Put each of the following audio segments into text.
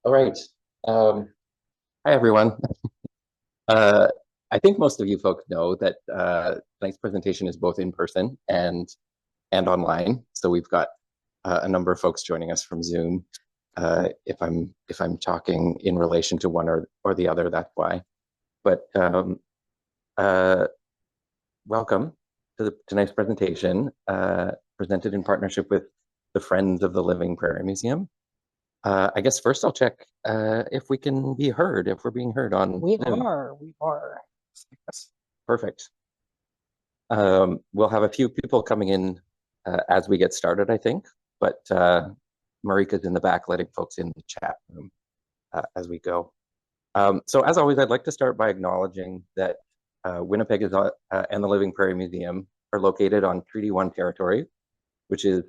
All right. Hi, everyone. Uh, I think most of you folks know that tonight's presentation is both in person and online. So we've got a number of folks joining us from Zoom. If I'm talking in relation to one or the other, that's why. But uh, welcome to tonight's presentation, presented in partnership with the Friends of the Living Prairie Museum. I guess first I'll check if we can be heard, if we're being heard on Zoom. We are. Perfect. We'll have a few people coming in as we get started, I think, but Marika's in the back letting folks in the chat room as we go. So as always, I'd like to start by acknowledging that Winnipeg is and the Living Prairie Museum are located on Treaty 1 territory, which is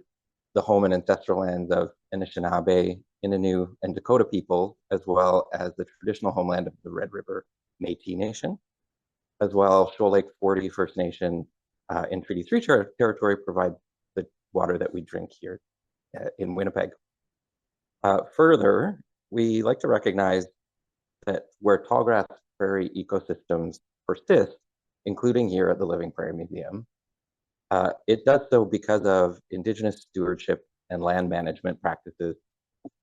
the home and ancestral lands of Anishinaabe, Innu, and Dakota people, as well as the traditional homeland of the Red River Métis Nation, as well Shoal Lake 40 First Nation in Treaty 3 territory provide the water that we drink here in Winnipeg. Further, we like to recognize that where tallgrass prairie ecosystems persist, including here at the Living Prairie Museum, it does so because of Indigenous stewardship and land management practices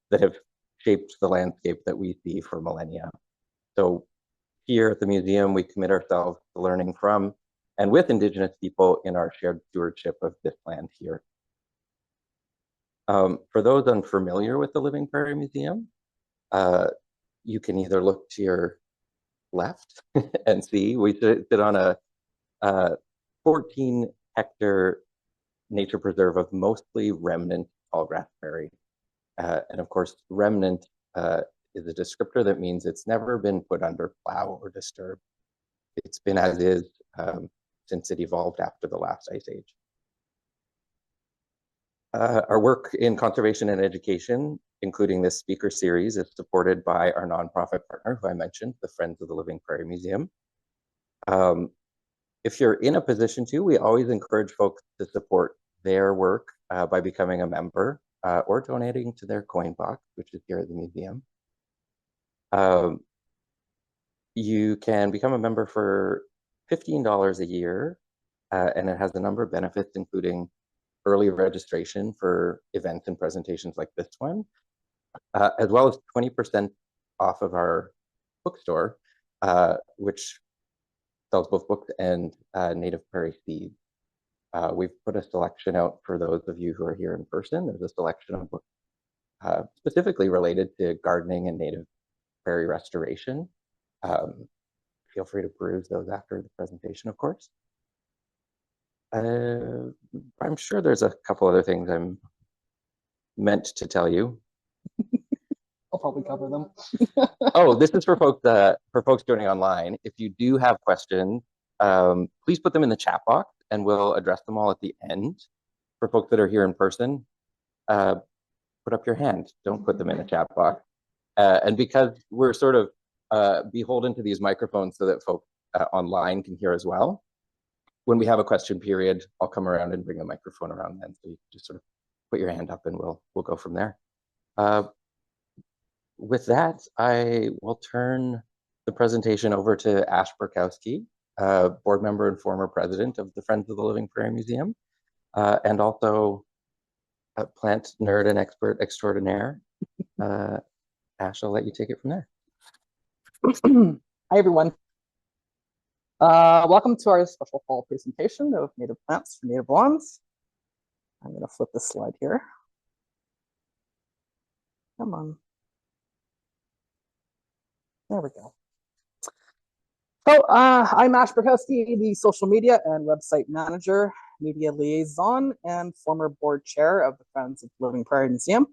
that have shaped the landscape that we see for millennia. So here at the museum, we commit ourselves to learning from and with Indigenous people in our shared stewardship of this land here. For those unfamiliar with the Living Prairie Museum, you can either look to your left and see we sit on a 14-hectare nature preserve of mostly remnant tallgrass prairie. And of course, remnant is a descriptor that means it's never been put under plow or disturbed. It's been as is since it evolved after the last ice age. Our work in conservation and education, including this speaker series, is supported by our nonprofit partner, who I mentioned, the Friends of the Living Prairie Museum. If you're in a position to, we always encourage folks to support their work by becoming a member or donating to their coin box, which is here at the museum. You can become a member for $15 a year, and it has a number of benefits, including early registration for events and presentations like this one, as well as 20% off of our bookstore, which sells both books and native prairie seeds. We've put a selection out for those of you who are here in person. There's a selection of books specifically related to gardening and native prairie restoration. Feel free to peruse those after the presentation, of course. I'm sure there's a couple other things I'm meant to tell you. I'll probably cover them. Oh, this is for folks joining online. If you do have questions, please put them in the chat box and we'll address them all at the end. For folks that are here in person, put up your hand. Don't put them in the chat box. And because we're sort of beholden to these microphones so that folks online can hear as well, when we have a question period, I'll come around and bring the microphone around then. So you can just sort of put your hand up and we'll go from there. With that, I will turn the presentation over to Ash Burkowski, board member and former president of the Friends of the Living Prairie Museum, and also a plant nerd and expert extraordinaire. Ash, I'll let you take it from there. Hi, everyone. Welcome to our special fall presentation of native plants for native lawns. I'm going to flip this slide here. Come on. There we go. So I'm Ash Burkowski, the social media and website manager, media liaison, and former board chair of the Friends of the Living Prairie Museum.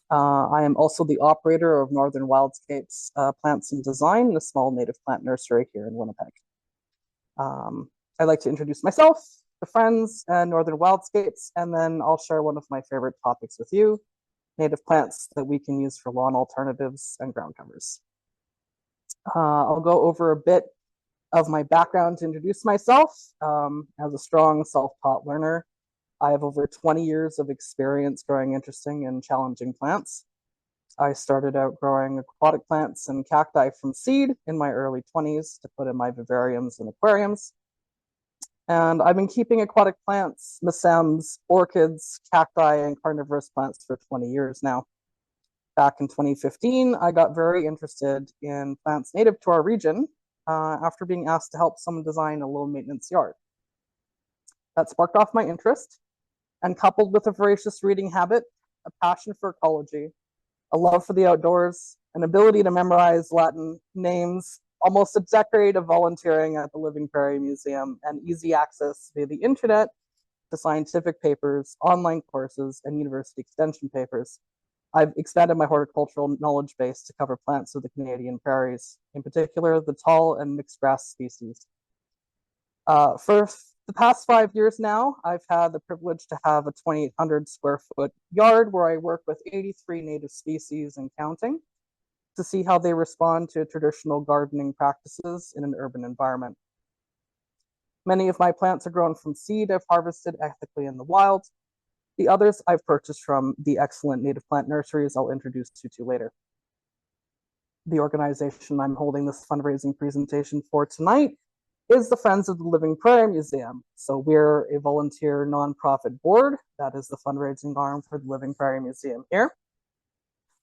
I am also the operator of NorthernWildscapes Plants+Design, a small native plant nursery here in Winnipeg. I'd like to introduce myself, the Friends, and Northern Wildscapes, and then I'll share one of my favorite topics with you, native plants that we can use for lawn alternatives and ground covers. I'll go over a bit of my background to introduce myself. As a strong self-taught learner, I have over 20 years of experience growing interesting and challenging plants. I started out growing aquatic plants and cacti from seed in my early 20s to put in my vivariums and aquariums. And I've been keeping aquatic plants, mesembs, orchids, cacti, and carnivorous plants for 20 years now. Back in 2015, I got very interested in plants native to our region after being asked to help someone design a low maintenance yard. That sparked off my interest, and coupled with a voracious reading habit, a passion for ecology, a love for the outdoors, an ability to memorize Latin names, almost a decade of volunteering at the Living Prairie Museum, and easy access via the internet to scientific papers, online courses, and university extension papers. I've expanded my horticultural knowledge base to cover plants of the Canadian prairies, in particular the tall and mixed grass species. For the past 5 years now, I've had the privilege to have a 2,800 square foot yard where I work with 83 native species and counting to see how they respond to traditional gardening practices in an urban environment. Many of my plants are grown from seed I've harvested ethically in the wild. The others I've purchased from the excellent native plant nurseries I'll introduce you to later. The organization I'm holding this fundraising presentation for tonight is the Friends of the Living Prairie Museum. So we're a volunteer nonprofit board. That is the fundraising arm for the Living Prairie Museum here.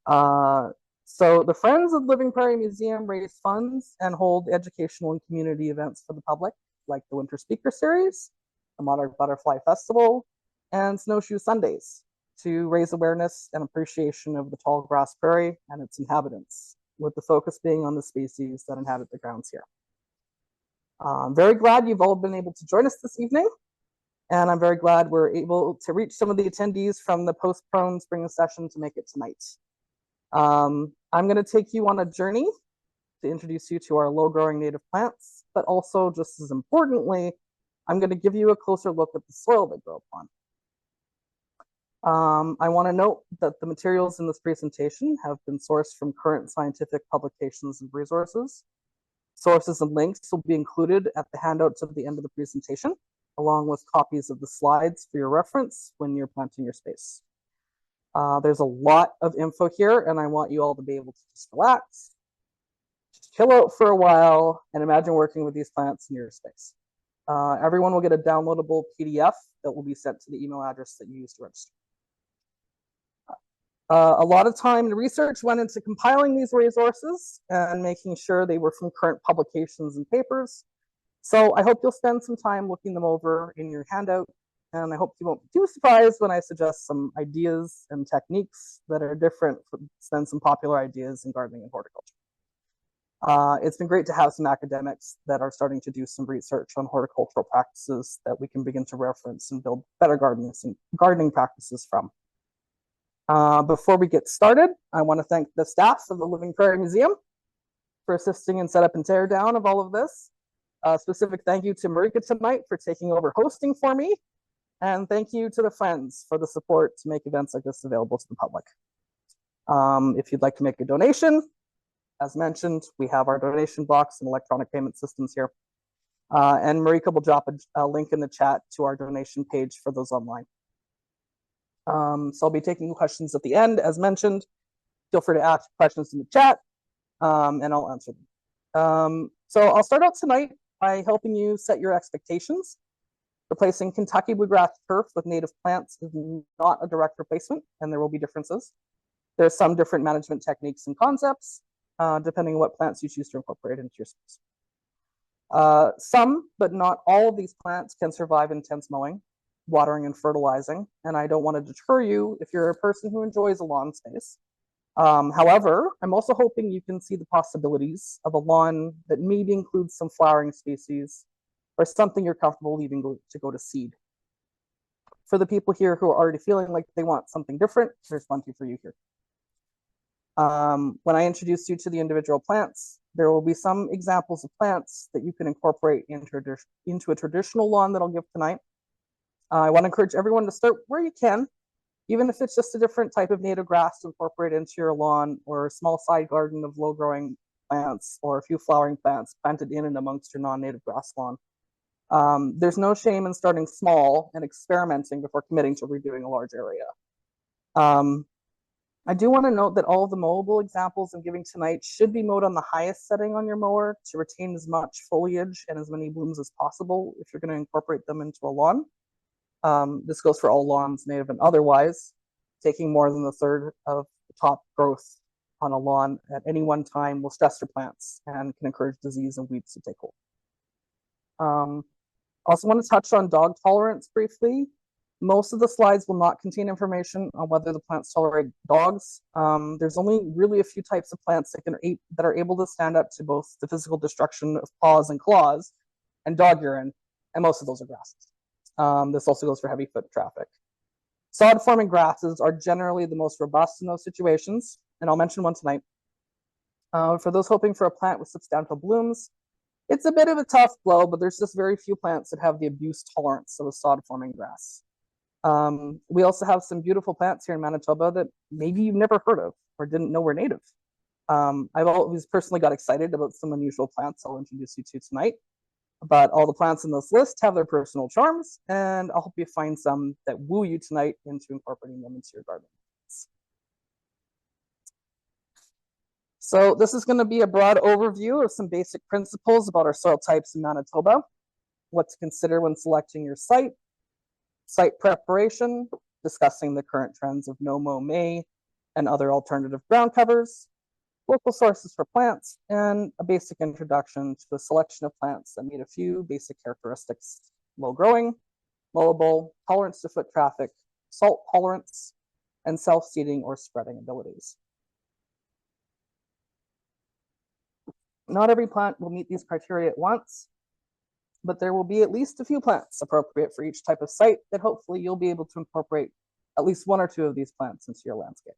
So the Friends of the Living Prairie Museum raise funds and hold educational and community events for the public, like the Winter Speaker Series, the Monarch Butterfly Festival, and Snowshoe Sundays to raise awareness and appreciation of the tall grass prairie and its inhabitants, with the focus being on the species that inhabit the grounds here. I'm very glad you've all been able to join us this evening, and I'm very glad we're able to reach some of the attendees from the postponed spring session to make it tonight. I'm going to take you on a journey to introduce you to our low-growing native plants, but also, just as importantly, I'm going to give you a closer look at the soil they grow upon. I want to note that the materials in this presentation have been sourced from current scientific publications and resources. Sources and links will be included at the handouts at the end of the presentation, along with copies of the slides for your reference when you're planting your space. There's a lot of info here, and I want you all to be able to just relax, just chill out for a while, and imagine working with these plants in your space. Everyone will get a downloadable PDF that will be sent to the email address that you used to register. A lot of time and research went into compiling these resources and making sure they were from current publications and papers. So I hope you'll spend some time looking them over in your handout, and I hope you won't be too surprised when I suggest some ideas and techniques that are different than some popular ideas in gardening and horticulture. It's been great to have some academics that are starting to do some research on horticultural practices that we can begin to reference and build better gardening practices from. Before we get started, I want to thank the staff of the Living Prairie Museum for assisting in setup and tear down of all of this. Specific thank you to Marika tonight for taking over hosting for me. And thank you to the Friends for the support to make events like this available to the public. If you'd like to make a donation, as mentioned, we have our donation box and electronic payment systems here. And Marika will drop a link in the chat to our donation page for those online. So I'll be taking questions at the end, as mentioned. Feel free to ask questions in the chat, and I'll answer them. So I'll start out tonight by helping you set your expectations. Replacing Kentucky bluegrass turf with native plants is not a direct replacement, and there will be differences. There's some different management techniques and concepts, depending on what plants you choose to incorporate into your space. Some, but not all of these plants can survive intense mowing, watering, and fertilizing, and I don't want to deter you if you're a person who enjoys a lawn space. However, I'm also hoping you can see the possibilities of a lawn that maybe includes some flowering species or something you're comfortable leaving to go to seed. For the people here who are already feeling like they want something different, there's plenty for you here. When I introduce you to the individual plants, there will be some examples of plants that you can incorporate into a traditional lawn that I'll give tonight. I want to encourage everyone to start where you can, even if it's just a different type of native grass to incorporate into your lawn, or a small side garden of low-growing plants, or a few flowering plants planted in and amongst your non-native grass lawn. There's no shame in starting small and experimenting before committing to redoing a large area. I do want to note that all of the mowable examples I'm giving tonight should be mowed on the highest setting on your mower to retain as much foliage and as many blooms as possible if you're going to incorporate them into a lawn. This goes for all lawns, native and otherwise. Taking more than a third of the top growth on a lawn at any one time will stress your plants and can encourage disease and weeds to take hold. Also want to touch on dog tolerance briefly. Most of the slides will not contain information on whether the plants tolerate dogs. There's only really a few types of plants that are able to stand up to both the physical destruction of paws and claws and dog urine, and most of those are grasses. This also goes for heavy foot traffic. Sod-forming grasses are generally the most robust in those situations, and I'll mention one tonight. For those hoping for a plant with substantial blooms, it's a bit of a tough blow, but there's just very few plants that have the abuse tolerance of a sod-forming grass. We also have some beautiful plants here in Manitoba that maybe you've never heard of or didn't know were native. I've always personally got excited about some unusual plants I'll introduce you to tonight, but all the plants in this list have their personal charms, and I'll help you find some that woo you tonight into incorporating them into your garden. So this is going to be a broad overview of some basic principles about our soil types in Manitoba, what to consider when selecting your site preparation, discussing the current trends of no-mow May and other alternative ground covers, local sources for plants, and a basic introduction to a selection of plants that meet a few basic characteristics: low growing, mowable, tolerance to foot traffic, salt tolerance, and self-seeding or spreading abilities. Not every plant will meet these criteria at once, but there will be at least a few plants appropriate for each type of site that hopefully you'll be able to incorporate at least one or two of these plants into your landscape.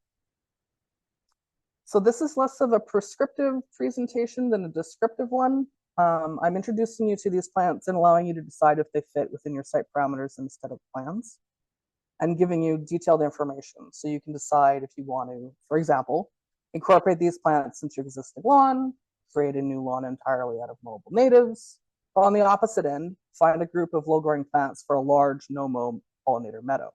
So this is less of a prescriptive presentation than a descriptive one. I'm introducing you to these plants and allowing you to decide if they fit within your site parameters instead of plans, and giving you detailed information so you can decide if you want to, for example, incorporate these plants into your existing lawn, create a new lawn entirely out of mowable natives, or on the opposite end, find a group of low-growing plants for a large no-mow pollinator meadow.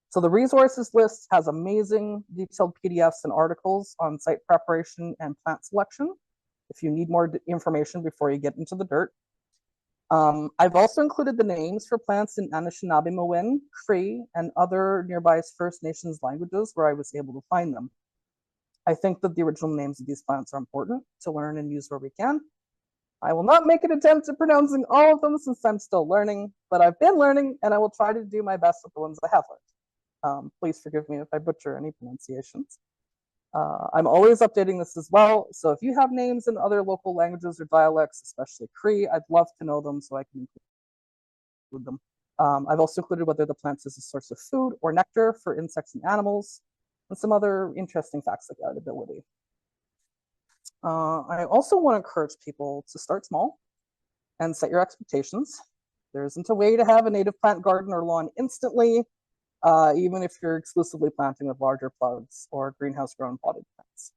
So the resources list has amazing detailed PDFs and articles on site preparation and plant selection if you need more information before you get into the dirt. I've also included the names for plants in Anishinaabe-Mowin, Cree, and other nearby First Nations languages where I was able to find them. I think that the original names of these plants are important to learn and use where we can. I will not make an attempt at pronouncing all of them since I'm still learning, but I've been learning and I will try to do my best with the ones I have learned. Please forgive me if I butcher any pronunciations. I'm always updating this as well, so if you have names in other local languages or dialects, especially Cree, I'd love to know them so I can include them. I've also included whether the plant is a source of food or nectar for insects and animals, and some other interesting facts like edibility. I also want to encourage people to start small and set your expectations. There isn't a way to have a native plant garden or lawn instantly, even if you're exclusively planting with larger plugs or greenhouse-grown potted plants.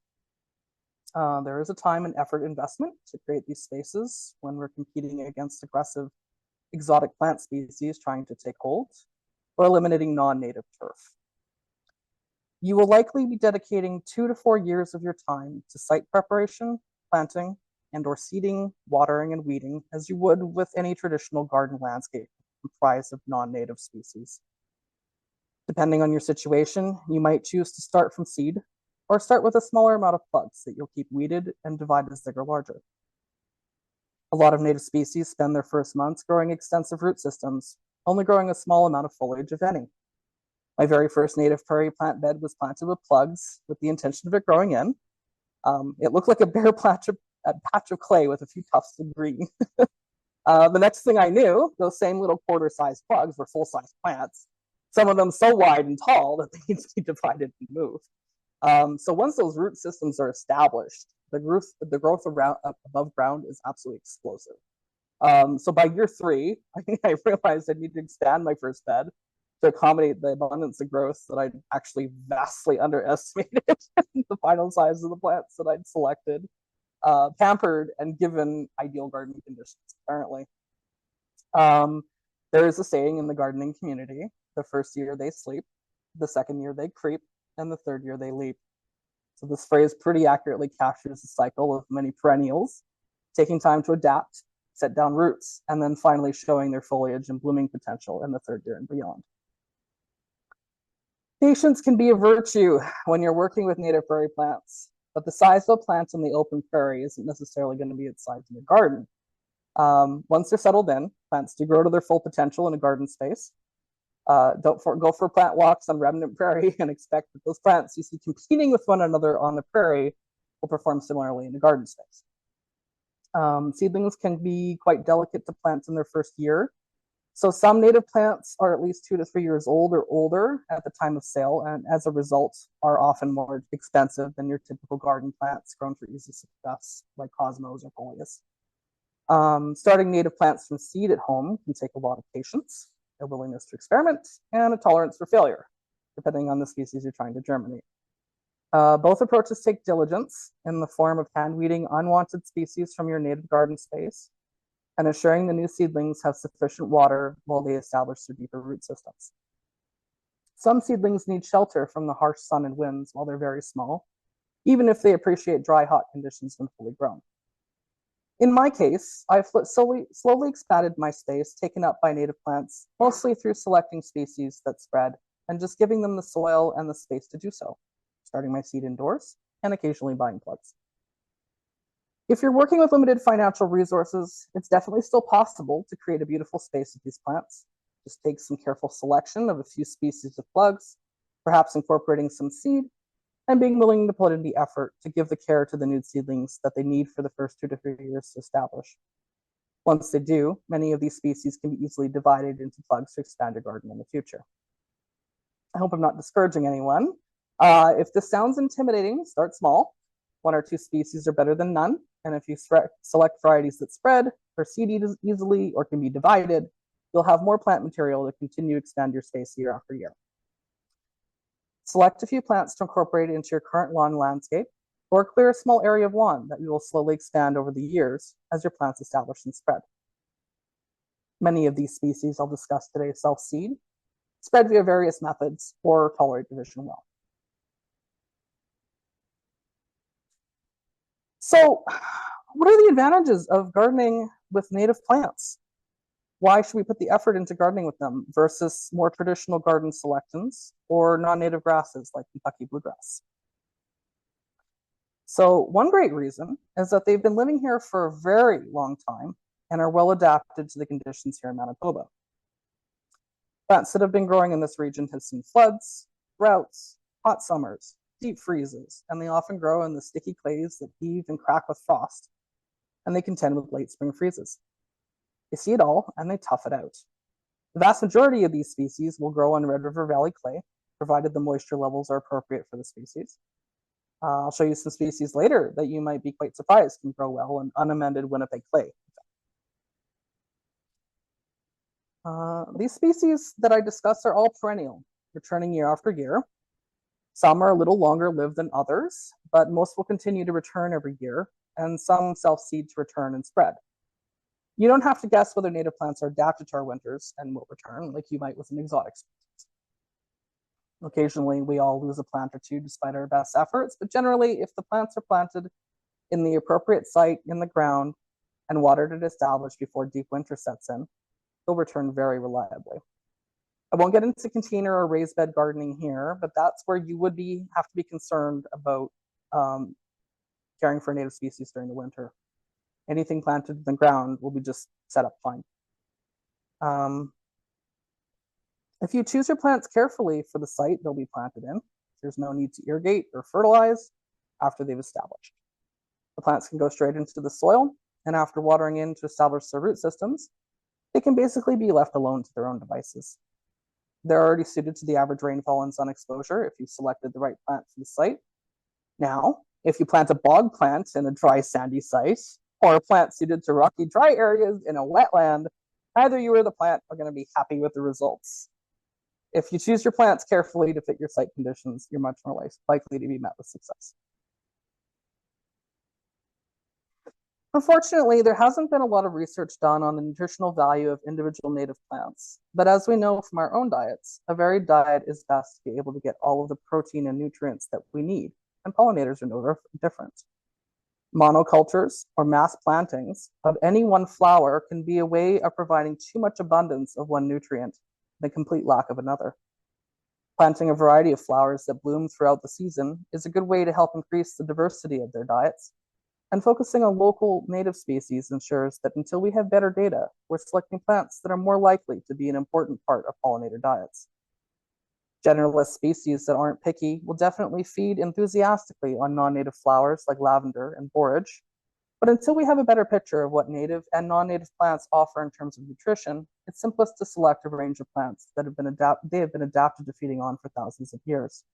There is a time and effort investment to create these spaces when we're competing against aggressive exotic plant species trying to take hold or eliminating non-native turf. You will likely be dedicating 2 to 4 years of your time to site preparation, planting, and/or seeding, watering, and weeding as you would with any traditional garden landscape comprised of non-native species. Depending on your situation, you might choose to start from seed or start with a smaller amount of plugs that you'll keep weeded and divide as they grow larger. A lot of native species spend their first months growing extensive root systems, only growing a small amount of foliage, if any. My very first native prairie plant bed was planted with plugs with the intention of it growing in. It looked like a bare patch of clay with a few tufts of green. The next thing I knew, those same little quarter-sized plugs were full-size plants, some of them so wide and tall that they need to be divided and moved. So once those root systems are established, the growth around, above ground is absolutely explosive. So by year 3, I realized I need to expand my first bed to accommodate the abundance of growth that I'd actually vastly underestimated the final size of the plants that I'd selected, pampered, and given ideal gardening conditions, apparently. There is a saying in the gardening community: the first year they sleep, the second year they creep, and the third year they leap. So this phrase pretty accurately captures the cycle of many perennials, taking time to adapt, set down roots, and then finally showing their foliage and blooming potential in the third year and beyond. Patience can be a virtue when you're working with native prairie plants, but the size of a plant in the open prairie isn't necessarily going to be its size in your garden. Once they're settled in, plants do grow to their full potential in a garden space. Don't go for plant walks on remnant prairie and expect that those plants you see competing with one another on the prairie will perform similarly in a garden space. Seedlings can be quite delicate to plant in their first year. So some native plants are at least 2 to 3 years old or older at the time of sale, and as a result are often more expensive than your typical garden plants grown for easy success, like cosmos or coleus. Starting native plants from seed at home can take a lot of patience, a willingness to experiment, and a tolerance for failure, depending on the species you're trying to germinate. Both approaches take diligence in the form of hand weeding unwanted species from your native garden space and assuring the new seedlings have sufficient water while they establish their deeper root systems. Some seedlings need shelter from the harsh sun and winds while they're very small, even if they appreciate dry, hot conditions when fully grown. In my case, I've slowly expanded my space taken up by native plants, mostly through selecting species that spread and just giving them the soil and the space to do so, starting my seed indoors and occasionally buying plugs. If you're working with limited financial resources, it's definitely still possible to create a beautiful space with these plants. Just take some careful selection of a few species of plugs, perhaps incorporating some seed, and being willing to put in the effort to give the care to the new seedlings that they need for the first 2 to 3 years to establish. Once they do, many of these species can be easily divided into plugs to expand your garden in the future. I hope I'm not discouraging anyone. If this sounds intimidating, start small. 1 or 2 species are better than none. And if you select varieties that spread or seed easily or can be divided, you'll have more plant material to continue to expand your space year after year. Select a few plants to incorporate into your current lawn landscape, or clear a small area of lawn that you will slowly expand over the years as your plants establish and spread. Many of these species I'll discuss today self-seed, spread via various methods, or tolerate division well. So, what are the advantages of gardening with native plants? Why should we put the effort into gardening with them versus more traditional garden selections or non-native grasses like Kentucky bluegrass? So one great reason is that they've been living here for a very long time and are well adapted to the conditions here in Manitoba. Plants that have been growing in this region have seen floods, droughts, hot summers, deep freezes, and they often grow in the sticky clays that heave and crack with frost, and they contend with late spring freezes. They see it all, and they tough it out. The vast majority of these species will grow on Red River Valley clay, provided the moisture levels are appropriate for the species. I'll show you some species later that you might be quite surprised can grow well in unamended Winnipeg clay. These species that I discuss are all perennial, returning year after year. Some are a little longer lived than others, but most will continue to return every year, and some self-seed to return and spread. You don't have to guess whether native plants are adapted to our winters and will return, like you might with an exotic species. Occasionally, we all lose a plant or two despite our best efforts, but generally, if the plants are planted in the appropriate site in the ground and watered and established before deep winter sets in, they'll return very reliably. I won't get into container or raised bed gardening here, but that's where you would have to be concerned about caring for native species during the winter. Anything planted in the ground will be just set up fine. If you choose your plants carefully for the site they'll be planted in, there's no need to irrigate or fertilize after they've established. The plants can go straight into the soil, and after watering in to establish their root systems, they can basically be left alone to their own devices. They're already suited to the average rainfall and sun exposure if you've selected the right plant for the site. Now, if you plant a bog plant in a dry, sandy site, or a plant suited to rocky, dry areas in a wetland, either you or the plant are going to be happy with the results. If you choose your plants carefully to fit your site conditions, you're much more likely to be met with success. Unfortunately, there hasn't been a lot of research done on the nutritional value of individual native plants. But as we know from our own diets, a varied diet is best to be able to get all of the protein and nutrients that we need, and pollinators are no different. Monocultures, or mass plantings, of any one flower can be a way of providing too much abundance of one nutrient and a complete lack of another. Planting a variety of flowers that bloom throughout the season is a good way to help increase the diversity of their diets, and focusing on local native species ensures that until we have better data, we're selecting plants that are more likely to be an important part of pollinator diets. Generalist species that aren't picky will definitely feed enthusiastically on non-native flowers like lavender and borage, but until we have a better picture of what native and non-native plants offer in terms of nutrition, it's simplest to select a range of plants that have been adapted to feeding on for thousands of years.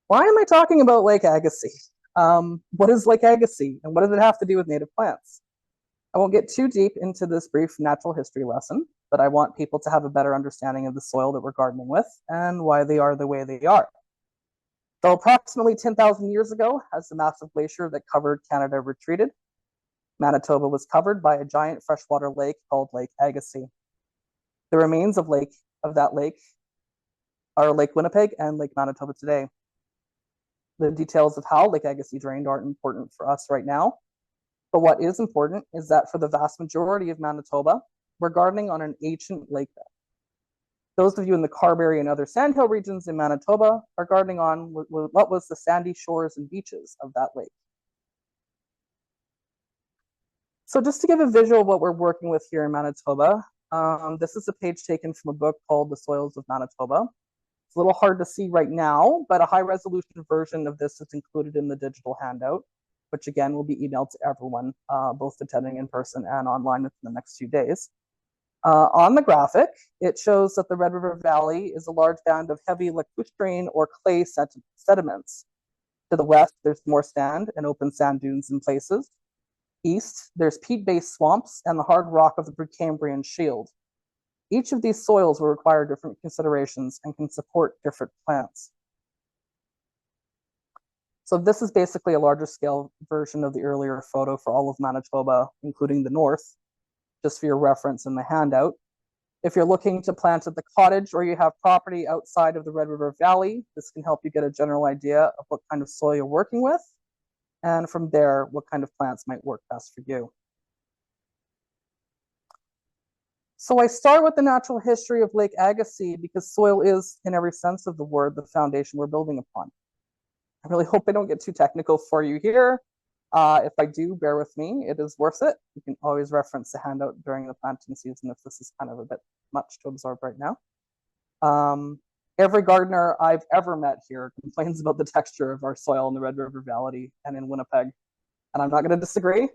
Why am I talking about Lake Agassiz? What is Lake Agassiz and what does it have to do with native plants? I won't get too deep into this brief natural history lesson, but I want people to have a better understanding of the soil that we're gardening with and why they are the way they are. So approximately 10,000 years ago, as the massive glacier that covered Canada retreated, Manitoba was covered by a giant freshwater lake called Lake Agassiz. The remains of that lake are Lake Winnipeg and Lake Manitoba today. The details of how Lake Agassiz drained aren't important for us right now, but what is important is that for the vast majority of Manitoba, we're gardening on an ancient lake bed. Those of you in the Carberry and other sandhill regions in Manitoba are gardening on what was the sandy shores and beaches of that lake. So just to give a visual of what we're working with here in Manitoba, this is a page taken from a book called The Soils of Manitoba. It's a little hard to see right now, but a high resolution version of this is included in the digital handout, which again will be emailed to everyone, both attending in person and online within the next few days. On the graphic, it shows that the Red River Valley is a large band of heavy lacustrine or clay sediments. To the west, there's more sand and open sand dunes in places. East, there's peat-based swamps and the hard rock of the Precambrian Shield. Each of these soils will require different considerations and can support different plants. So this is basically a larger scale version of the earlier photo for all of Manitoba, including the north, just for your reference in the handout. If you're looking to plant at the cottage or you have property outside of the Red River Valley, this can help you get a general idea of what kind of soil you're working with, and from there, what kind of plants might work best for you. So I start with the natural history of Lake Agassiz because soil is, in every sense of the word, the foundation we're building upon. I really hope I don't get too technical for you here. If I do, bear with me. It is worth it. You can always reference the handout during the planting season if this is kind of a bit much to absorb right now. Every gardener I've ever met here complains about the texture of our soil in the Red River Valley and in Winnipeg. And I'm not going to disagree.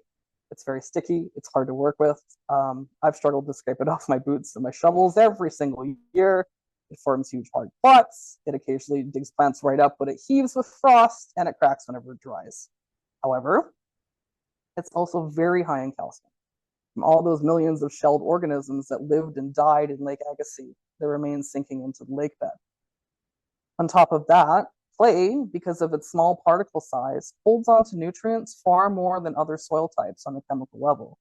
It's very sticky. It's hard to work with. I've struggled to scrape it off my boots and my shovels every single year. It forms huge hard plots. It occasionally digs plants right up, but it heaves with frost and it cracks whenever it dries. However, it's also very high in calcium. From all those millions of shelled organisms that lived and died in Lake Agassiz, their remains sinking into the lake bed. On top of that, clay, because of its small particle size, holds on to nutrients far more than other soil types on a chemical level.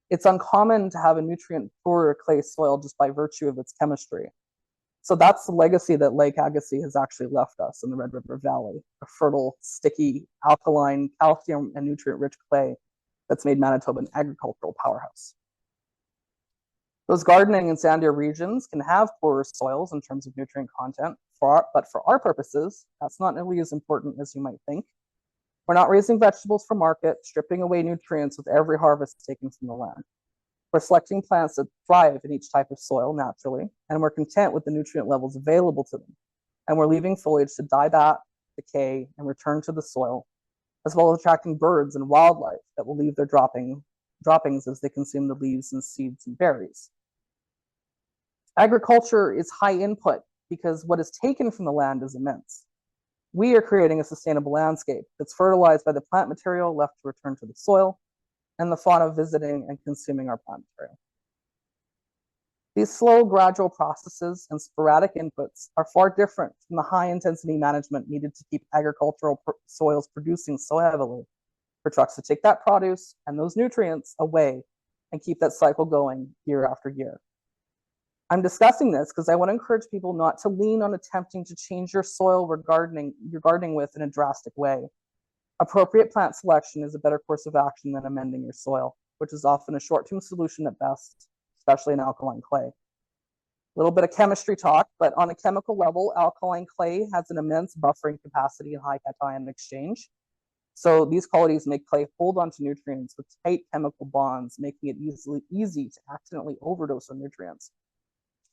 It's uncommon to have a nutrient-poor clay soil just by virtue of its chemistry. So that's the legacy that Lake Agassiz has actually left us in the Red River Valley, a fertile, sticky, alkaline, calcium, and nutrient-rich clay that's made Manitoba an agricultural powerhouse. Those gardening and sandier regions can have poorer soils in terms of nutrient content, but for our purposes, that's not nearly as important as you might think. We're not raising vegetables for market, stripping away nutrients with every harvest taken from the land. We're selecting plants that thrive in each type of soil naturally, and we're content with the nutrient levels available to them. And we're leaving foliage to die back, decay, and return to the soil, as well as attracting birds and wildlife that will leave their droppings as they consume the leaves and seeds and berries. Agriculture is high input because what is taken from the land is immense. We are creating a sustainable landscape that's fertilized by the plant material left to return to the soil and the fauna visiting and consuming our plant material. These slow, gradual processes and sporadic inputs are far different from the high-intensity management needed to keep agricultural soils producing so heavily for trucks to take that produce and those nutrients away and keep that cycle going year after year. I'm discussing this because I want to encourage people not to lean on attempting to change your soil you're gardening with in a drastic way. Appropriate plant selection is a better course of action than amending your soil, which is often a short-term solution at best, especially in alkaline clay. A little bit of chemistry talk, but on a chemical level, alkaline clay has an immense buffering capacity and high cation exchange. So these qualities make clay hold onto nutrients with tight chemical bonds, making it easy to accidentally overdose on nutrients.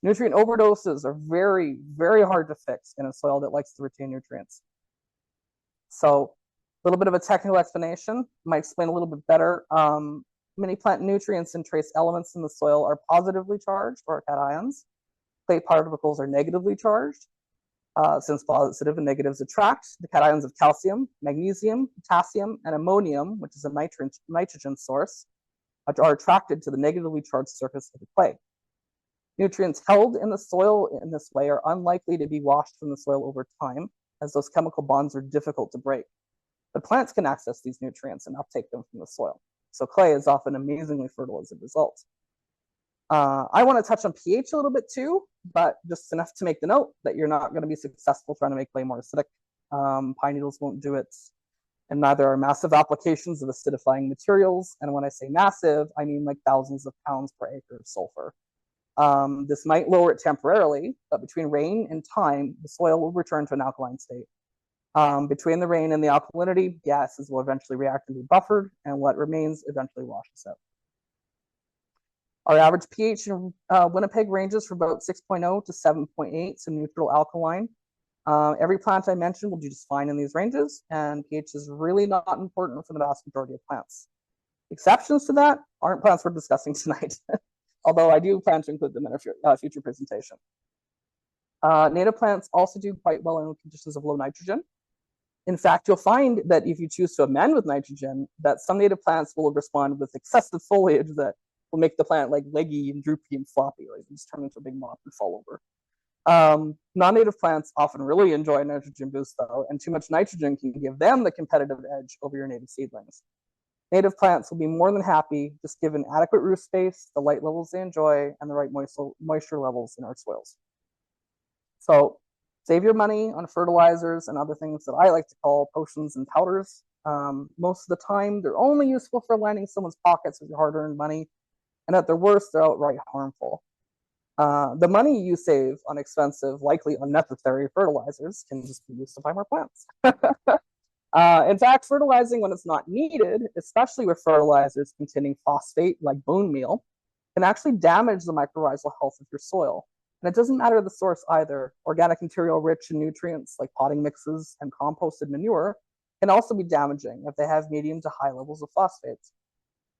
Nutrient overdoses are very, very hard to fix in a soil that likes to retain nutrients. So a little bit of a technical explanation might explain a little bit better. Many plant nutrients and trace elements in the soil are positively charged, or cations. Clay particles are negatively charged. Since positive and negatives attract, the cations of calcium, magnesium, potassium, and ammonium, which is a nitrogen source, are attracted to the negatively charged surface of the clay. Nutrients held in the soil in this way are unlikely to be washed from the soil over time, as those chemical bonds are difficult to break. But plants can access these nutrients and uptake them from the soil. So clay is often amazingly fertile as a result. I want to touch on pH a little bit too, but just enough to make the note that you're not going to be successful trying to make clay more acidic. Pine needles won't do it, and neither are massive applications of acidifying materials. And when I say massive, I mean like thousands of pounds per acre of sulfur. This might lower it temporarily, but between rain and time, the soil will return to an alkaline state. Between the rain and the alkalinity, gases will eventually react and be buffered, and what remains eventually washes out. Our average pH in Winnipeg ranges from about 6.0 to 7.8, so neutral alkaline. Every plant I mentioned will do just fine in these ranges, and pH is really not important for the vast majority of plants. Exceptions to that aren't plants we're discussing tonight, although I do plan to include them in a future presentation. Native plants also do quite well in conditions of low nitrogen. In fact, you'll find that if you choose to amend with nitrogen, that some native plants will respond with excessive foliage that will make the plant like leggy and droopy and floppy, like just turn into a big mop and fall over. Non-native plants often really enjoy a nitrogen boost though, and too much nitrogen can give them the competitive edge over your native seedlings. Native plants will be more than happy just given adequate root space, the light levels they enjoy, and the right moisture levels in our soils. So save your money on fertilizers and other things that I like to call potions and powders. Most of the time, they're only useful for lining someone's pockets with your hard-earned money, and at their worst, they're outright harmful. The money you save on expensive, likely unnecessary fertilizers can just be used to buy more plants. In fact, fertilizing when it's not needed, especially with fertilizers containing phosphate like bone meal, can actually damage the mycorrhizal health of your soil. And it doesn't matter the source either. Organic material rich in nutrients like potting mixes and composted manure can also be damaging if they have medium to high levels of phosphates.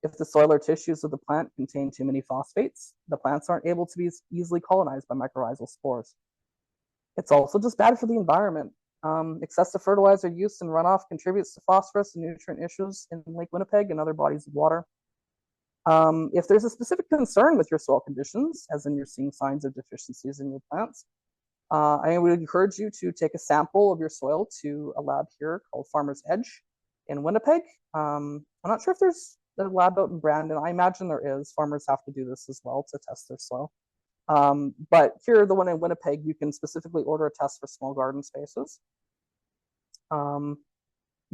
If the soil or tissues of the plant contain too many phosphates, the plants aren't able to be easily colonized by mycorrhizal spores. It's also just bad for the environment. Excessive fertilizer use and runoff contributes to phosphorus and nutrient issues in Lake Winnipeg and other bodies of water. If there's a specific concern with your soil conditions, as in you're seeing signs of deficiencies in your plants, I would encourage you to take a sample of your soil to a lab here called Farmer's Edge in Winnipeg. I'm not sure if there's a lab out in Brandon. I imagine there is. Farmers have to do this as well to test their soil. But here, the one in Winnipeg, you can specifically order a test for small garden spaces.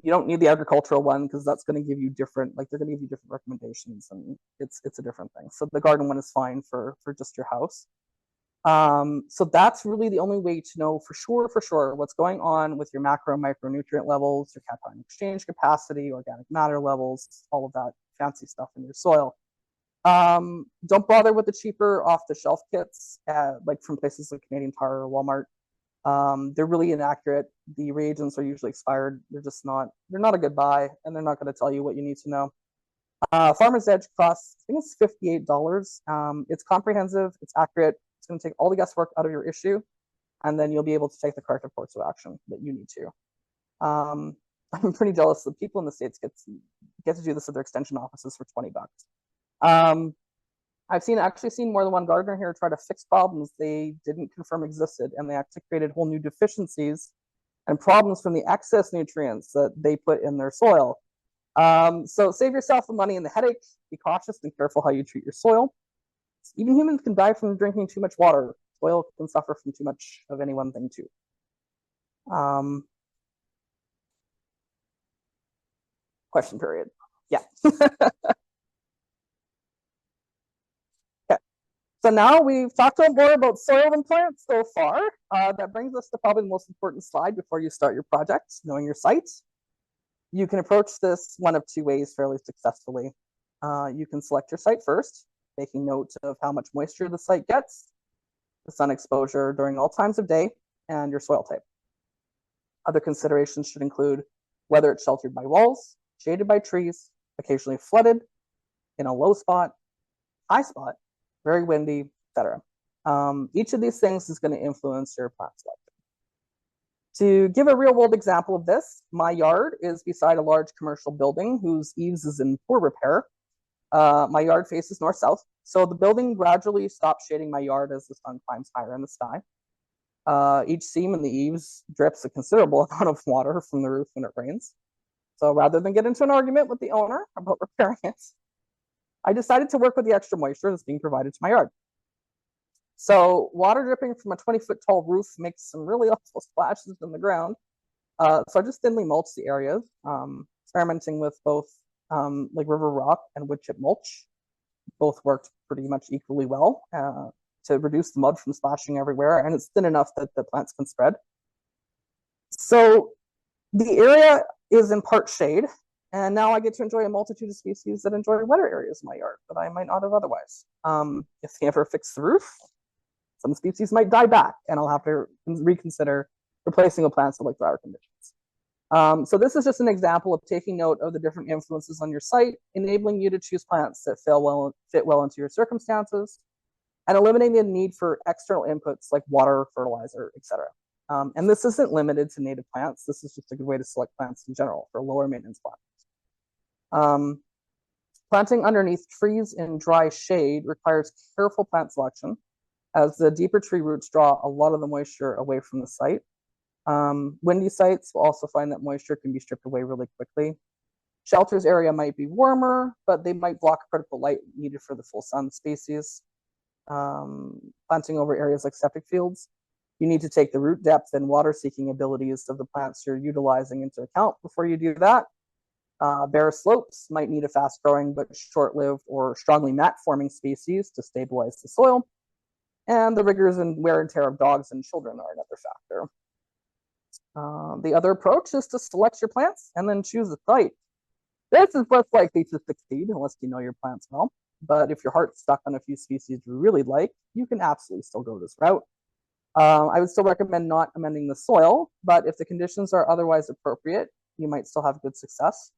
You don't need the agricultural one because that's going to give you different, like they're going to give you different recommendations, and it's a different thing. So the garden one is fine for just your house. So that's really the only way to know for sure what's going on with your macro and micronutrient levels, your cation exchange capacity, organic matter levels, all of that fancy stuff in your soil. Don't bother with the cheaper off-the-shelf kits, like from places like Canadian Tire or Walmart. They're really inaccurate. The reagents are usually expired. They're not a good buy, and they're not going to tell you what you need to know. Farmer's Edge costs, I think it's $58. It's comprehensive, it's accurate, it's going to take all the guesswork out of your issue, and then you'll be able to take the corrective course of action that you need to. I'm pretty jealous that people in the States get to do this at their extension offices for $20. I've actually seen more than one gardener here try to fix problems they didn't confirm existed, and they actually created whole new deficiencies and problems from the excess nutrients that they put in their soil. So save yourself the money and the headache. Be cautious and careful how you treat your soil. Even humans can die from drinking too much water. Soil can suffer from too much of any one thing too. Question period. Yeah. Okay. So now we've talked a little more about soil and plants so far. That brings us to probably the most important slide before you start your project, knowing your site. You can approach this one of two ways fairly successfully. You can select your site first, taking note of how much moisture the site gets, the sun exposure during all times of day, and your soil type. Other considerations should include whether it's sheltered by walls, shaded by trees, occasionally flooded, in a low spot, high spot, very windy, etc. Each of these things is going to influence your plant selection. To give a real world example of this, my yard is beside a large commercial building whose eaves is in poor repair. My yard faces north-south, so the building gradually stops shading my yard as the sun climbs higher in the sky. Each seam in the eaves drips a considerable amount of water from the roof when it rains. So rather than get into an argument with the owner about repairing it, I decided to work with the extra moisture that's being provided to my yard. So water dripping from a 20-foot tall roof makes some really awful splashes in the ground. So I just thinly mulched the areas, experimenting with both like river rock and wood chip mulch. Both worked pretty much equally well to reduce the mud from splashing everywhere, and it's thin enough that the plants can spread. So the area is in part shade, and now I get to enjoy a multitude of species that enjoy wetter areas in my yard that I might not have otherwise. If they ever fix the roof, some species might die back, and I'll have to reconsider replacing the plants that like drier conditions. So this is just an example of taking note of the different influences on your site, enabling you to choose plants that fit well into your circumstances, and eliminating the need for external inputs like water, fertilizer, etc. And this isn't limited to native plants. This is just a good way to select plants in general for lower maintenance plants. Planting underneath trees in dry shade requires careful plant selection, as the deeper tree roots draw a lot of the moisture away from the site. Windy sites will also find that moisture can be stripped away really quickly. Shelters area might be warmer, but they might block critical light needed for the full sun species. Planting over areas like septic fields, you need to take the root depth and water-seeking abilities of the plants you're utilizing into account before you do that. Bare slopes might need a fast-growing but short-lived or strongly mat-forming species to stabilize the soil. And the rigors and wear and tear of dogs and children are another factor. The other approach is to select your plants and then choose a site. This is less likely to succeed unless you know your plants well. But if your heart's stuck on a few species you really like, you can absolutely still go this route. I would still recommend not amending the soil, but if the conditions are otherwise appropriate, you might still have good success.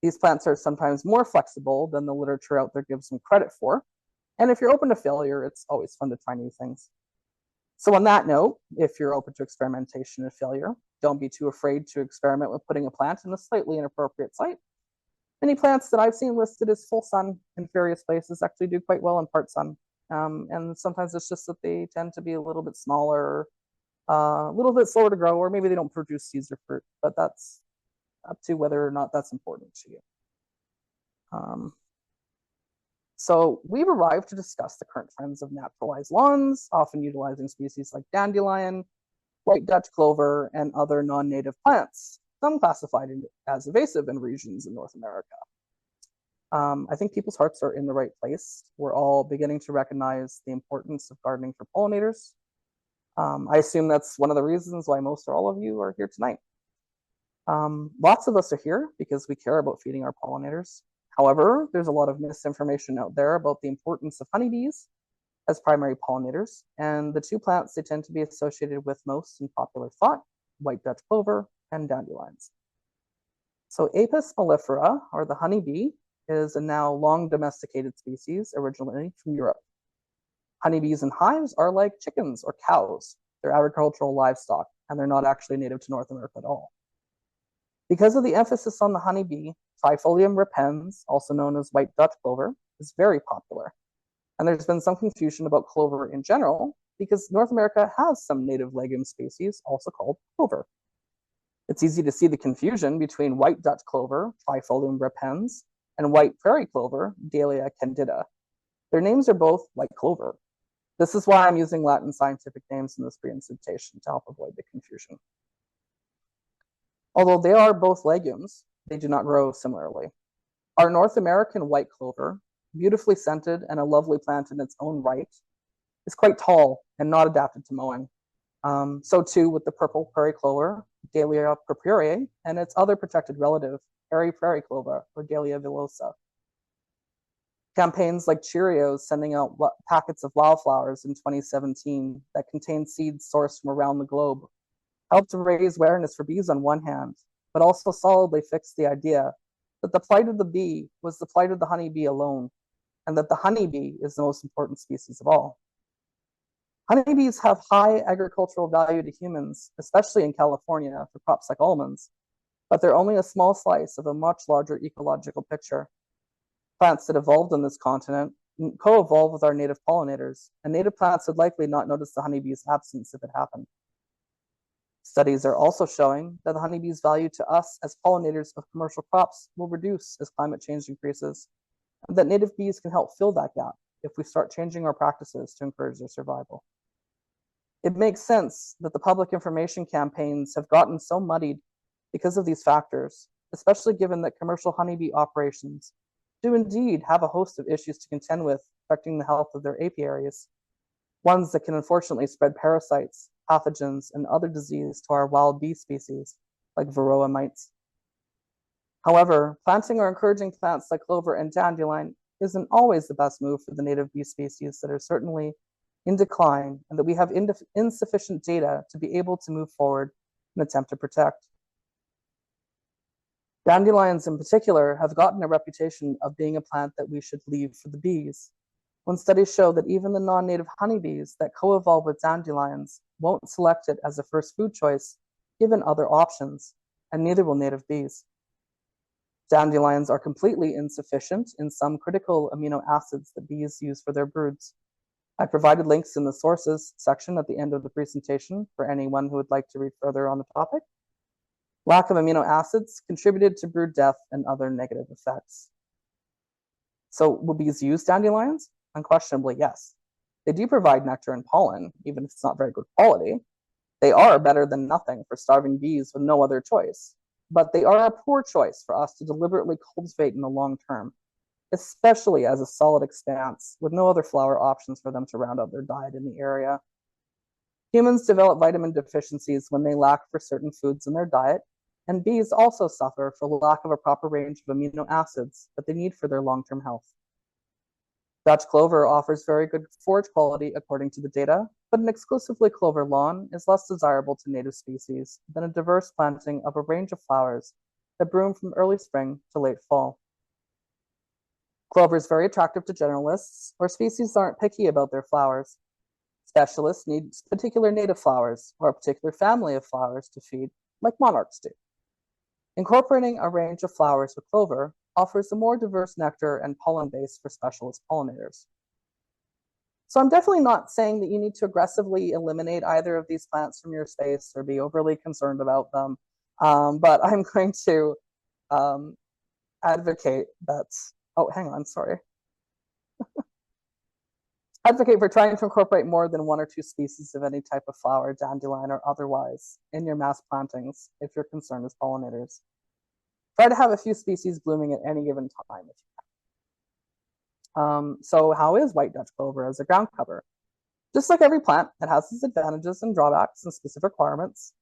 These plants are sometimes more flexible than the literature out there gives them credit for. And if you're open to failure, it's always fun to try new things. So on that note, if you're open to experimentation and failure, don't be too afraid to experiment with putting a plant in a slightly inappropriate site. Many plants that I've seen listed as full sun in various places actually do quite well in part sun. And sometimes it's just that they tend to be a little bit smaller, a little bit slower to grow, or maybe they don't produce seeds or fruit, but that's up to whether or not that's important to you. So we've arrived to discuss the current trends of naturalized lawns, often utilizing species like dandelion, white Dutch clover, and other non-native plants, some classified as invasive in regions in North America. I think people's hearts are in the right place. We're all beginning to recognize the importance of gardening for pollinators. I assume that's one of the reasons why most or all of you are here tonight. Lots of us are here because we care about feeding our pollinators. However, there's a lot of misinformation out there about the importance of honeybees as primary pollinators, and the two plants they tend to be associated with most in popular thought, white Dutch clover and dandelions. So Apis mellifera, or the honeybee, is a now long domesticated species originally from Europe. Honeybees in hives are like chickens or cows. They're agricultural livestock, and they're not actually native to North America at all. Because of the emphasis on the honeybee, Trifolium repens, also known as white Dutch clover, is very popular. And there's been some confusion about clover in general because North America has some native legume species also called clover. It's easy to see the confusion between white Dutch clover, Trifolium repens, and white prairie clover, Dahlia candida. Their names are both white clover. This is why I'm using Latin scientific names in this presentation to help avoid the confusion. Although they are both legumes, they do not grow similarly. Our North American white clover, beautifully scented and a lovely plant in its own right, is quite tall and not adapted to mowing. So too with the purple prairie clover, Dahlia purpureae, and its other protected relative, hairy prairie clover, or Dahlia villosa. Campaigns like Cheerios sending out packets of wildflowers in 2017 that contained seeds sourced from around the globe helped to raise awareness for bees on one hand, but also solidly fixed the idea that the plight of the bee was the plight of the honeybee alone, and that the honeybee is the most important species of all. Honeybees have high agricultural value to humans, especially in California for crops like almonds, but they're only a small slice of a much larger ecological picture. Plants that evolved on this continent co-evolve with our native pollinators, and native plants would likely not notice the honeybee's absence if it happened. Studies are also showing that the honeybee's value to us as pollinators of commercial crops will reduce as climate change increases, and that native bees can help fill that gap if we start changing our practices to encourage their survival. It makes sense that the public information campaigns have gotten so muddied because of these factors, especially given that commercial honeybee operations do indeed have a host of issues to contend with affecting the health of their apiaries, ones that can unfortunately spread parasites, pathogens, and other disease to our wild bee species, like varroa mites. However, planting or encouraging plants like clover and dandelion isn't always the best move for the native bee species that are certainly in decline and that we have insufficient data to be able to move forward and attempt to protect. Dandelions in particular have gotten a reputation of being a plant that we should leave for the bees, when studies show that even the non-native honeybees that co-evolve with dandelions won't select it as a first food choice given other options, and neither will native bees. Dandelions are completely insufficient in some critical amino acids that bees use for their broods. I provided links in the sources section at the end of the presentation for anyone who would like to read further on the topic. Lack of amino acids contributed to brood death and other negative effects. So will bees use dandelions? Unquestionably, yes. They do provide nectar and pollen, even if it's not very good quality. They are better than nothing for starving bees with no other choice. But they are a poor choice for us to deliberately cultivate in the long term, especially as a solid expanse with no other flower options for them to round out their diet in the area. Humans develop vitamin deficiencies when they lack for certain foods in their diet, and bees also suffer for lack of a proper range of amino acids that they need for their long-term health. Dutch clover offers very good forage quality according to the data, but an exclusively clover lawn is less desirable to native species than a diverse planting of a range of flowers that bloom from early spring to late fall. Clover is very attractive to generalists or species that aren't picky about their flowers. Specialists need particular native flowers or a particular family of flowers to feed, like monarchs do. Incorporating a range of flowers with clover offers a more diverse nectar and pollen base for specialist pollinators. So I'm definitely not saying that you need to aggressively eliminate either of these plants from your space or be overly concerned about them, but I'm going to advocate that, oh, hang on, sorry. Advocate for trying to incorporate more than one or two species of any type of flower, dandelion or otherwise, in your mass plantings if your concern is pollinators. Try to have a few species blooming at any given time if you can. So how is white Dutch clover as a ground cover? Just like every plant, it has its advantages and drawbacks and specific requirements.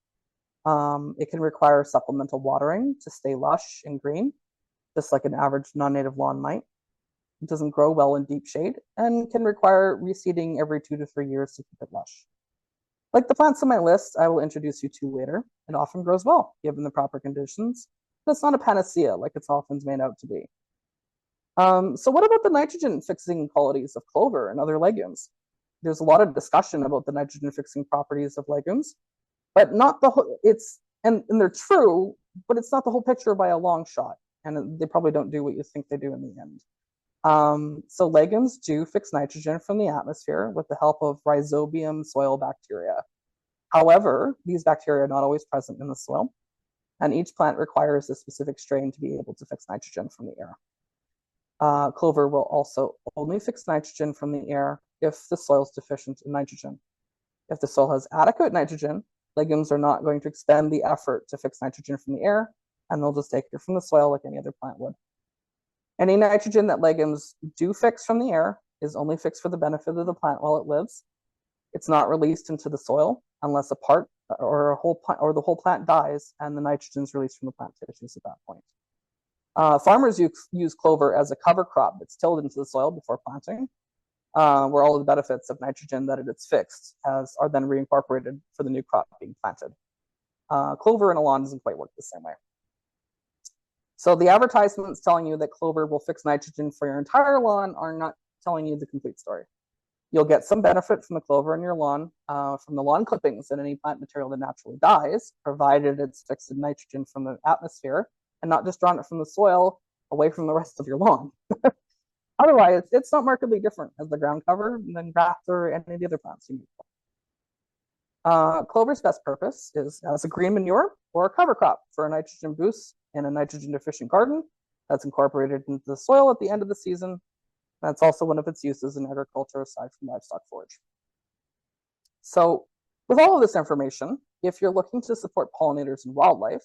It can require supplemental watering to stay lush and green, just like an average non-native lawn might. It doesn't grow well in deep shade and can require reseeding every 2 to 3 years to keep it lush. Like the plants on my list I will introduce you to later, it often grows well given the proper conditions, but it's not a panacea like it's often made out to be. So what about the nitrogen fixing qualities of clover and other legumes? There's a lot of discussion about the nitrogen fixing properties of legumes, but not the whole, and they're true, but it's not the whole picture by a long shot, and they probably don't do what you think they do in the end. So legumes do fix nitrogen from the atmosphere with the help of rhizobium soil bacteria. However, these bacteria are not always present in the soil, and each plant requires a specific strain to be able to fix nitrogen from the air. Clover will also only fix nitrogen from the air if the soil is deficient in nitrogen. If the soil has adequate nitrogen, legumes are not going to expend the effort to fix nitrogen from the air, and they'll just take it from the soil like any other plant would. Any nitrogen that legumes do fix from the air is only fixed for the benefit of the plant while it lives. It's not released into the soil unless a part or a whole plant or the whole plant dies and the nitrogen is released from the plant tissues at that point. Farmers use clover as a cover crop that's tilled into the soil before planting, where all of the benefits of nitrogen that it's fixed are then reincorporated for the new crop being planted. Clover in a lawn doesn't quite work the same way. So the advertisements telling you that clover will fix nitrogen for your entire lawn are not telling you the complete story. You'll get some benefit from the clover in your lawn, from the lawn clippings and any plant material that naturally dies, provided it's fixed in nitrogen from the atmosphere and not just drawn it from the soil away from the rest of your lawn. Otherwise, it's not markedly different as the ground cover than grass or any of the other plants you need. Clover's best purpose is as a green manure or a cover crop for a nitrogen boost in a nitrogen deficient garden that's incorporated into the soil at the end of the season. That's also one of its uses in agriculture aside from livestock forage. So with all of this information, if you're looking to support pollinators and wildlife,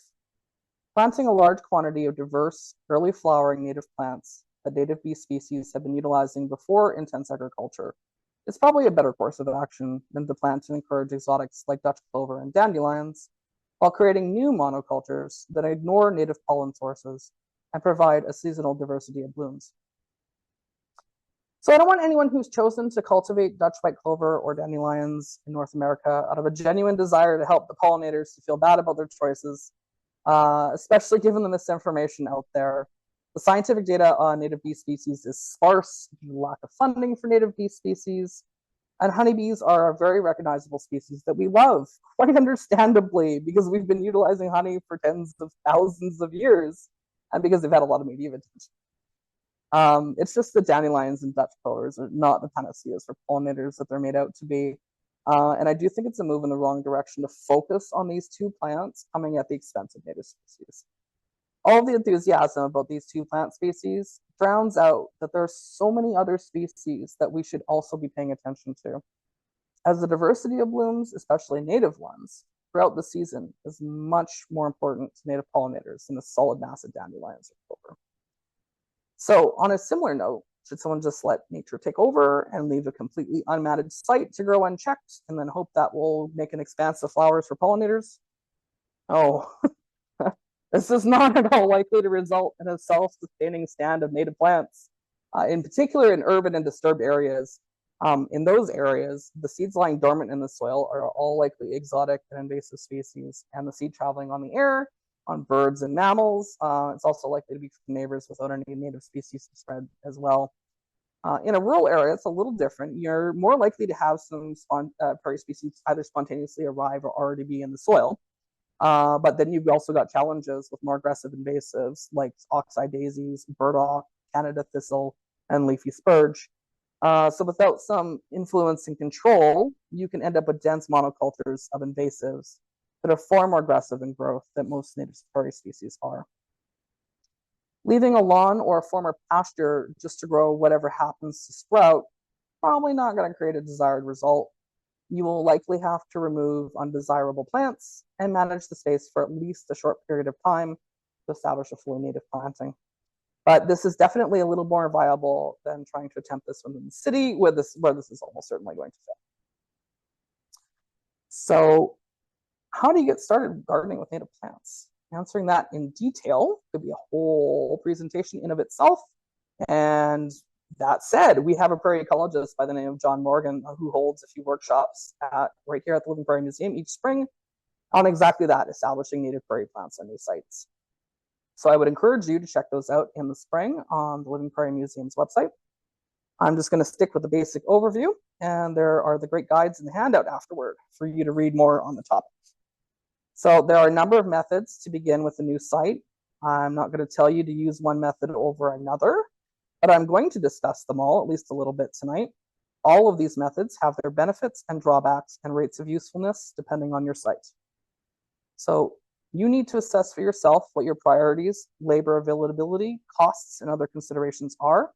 planting a large quantity of diverse, early flowering native plants that native bee species have been utilizing before intense agriculture is probably a better course of action than to plant and encourage exotics like Dutch clover and dandelions, while creating new monocultures that ignore native pollen sources and provide a seasonal diversity of blooms. So I don't want anyone who's chosen to cultivate Dutch white clover or dandelions in North America out of a genuine desire to help the pollinators to feel bad about their choices, especially given the misinformation out there. The scientific data on native bee species is sparse due to lack of funding for native bee species, and honeybees are a very recognizable species that we love, quite understandably, because we've been utilizing honey for tens of thousands of years, and because they've had a lot of media attention. It's just the dandelions and Dutch clovers are not the panaceas for pollinators that they're made out to be. And I do think it's a move in the wrong direction to focus on these two plants coming at the expense of native species. All of the enthusiasm about these two plant species drowns out that there are so many other species that we should also be paying attention to, as the diversity of blooms, especially native ones, throughout the season is much more important to native pollinators than a solid mass of dandelions or clover. So on a similar note, should someone just let nature take over and leave a completely unmanaged site to grow unchecked and then hope that will make an expanse of flowers for pollinators? Oh, this is not at all likely to result in a self-sustaining stand of native plants, in particular in urban and disturbed areas. In those areas, the seeds lying dormant in the soil are all likely exotic and invasive species, and the seed traveling on the air, on birds and mammals, it's also likely to be from neighbors without any native species to spread as well. In a rural area, it's a little different. You're more likely to have some prairie species either spontaneously arrive or already be in the soil. But then you've also got challenges with more aggressive invasives like oxeye daisies, burdock, Canada thistle, and leafy spurge. So without some influence and control, you can end up with dense monocultures of invasives that are far more aggressive in growth than most native prairie species are. Leaving a lawn or a former pasture just to grow whatever happens to sprout, probably not going to create a desired result. You will likely have to remove undesirable plants and manage the space for at least a short period of time to establish a fully native planting. But this is definitely a little more viable than trying to attempt this one in the city, where this is almost certainly going to fail. So how do you get started gardening with native plants? Answering that in detail could be a whole presentation in of itself. And that said, we have a prairie ecologist by the name of John Morgan who holds a few workshops right here at the Living Prairie Museum each spring on exactly that, establishing native prairie plants on new sites. So I would encourage you to check those out in the spring on the Living Prairie Museum's website. I'm just going to stick with the basic overview, and there are the great guides in the handout afterward for you to read more on the topic. So there are a number of methods to begin with a new site. I'm not going to tell you to use one method over another. but I'm going to discuss them all, at least a little bit tonight. All of these methods have their benefits and drawbacks and rates of usefulness depending on your site. So you need to assess for yourself what your priorities, labor availability, costs, and other considerations are.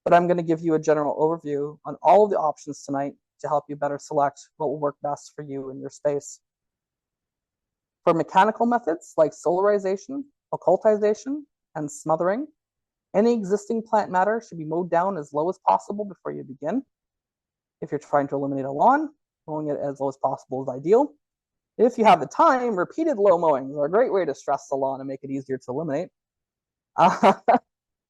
But I'm going to give you a general overview on all of the options tonight to help you better select what will work best for you in your space. For mechanical methods like solarization, occultization, and smothering, any existing plant matter should be mowed down as low as possible before you begin. If you're trying to eliminate a lawn, mowing it as low as possible is ideal. If you have the time, repeated low mowings are a great way to stress the lawn and make it easier to eliminate.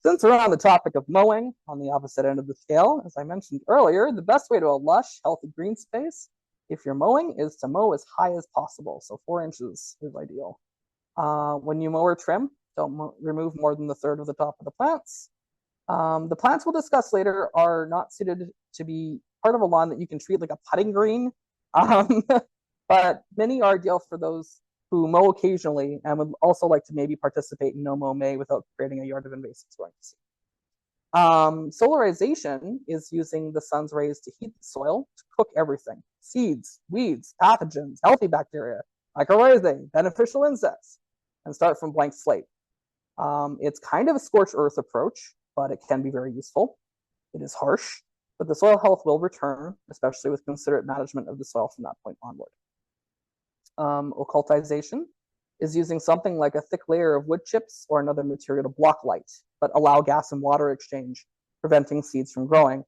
Since we're on the topic of mowing, on the opposite end of the scale, as I mentioned earlier, the best way to a lush, healthy green space, if you're mowing, is to mow as high as possible. So 4 inches is ideal. When you mow or trim, don't remove more than the third of the top of the plants. The plants we'll discuss later are not suited to be part of a lawn that you can treat like a putting green. But many are ideal for those who mow occasionally and would also like to maybe participate in no mow May without creating a yard of invasives. Solarization is using the sun's rays to heat the soil to cook everything: seeds, weeds, pathogens, healthy bacteria, mycorrhizae, beneficial insects, and start from blank slate. It's kind of a scorched earth approach, but it can be very useful. It is harsh, but the soil health will return, especially with considerate management of the soil from that point onward. Occultization is using something like a thick layer of wood chips or another material to block light, but allow gas and water exchange, preventing seeds from growing.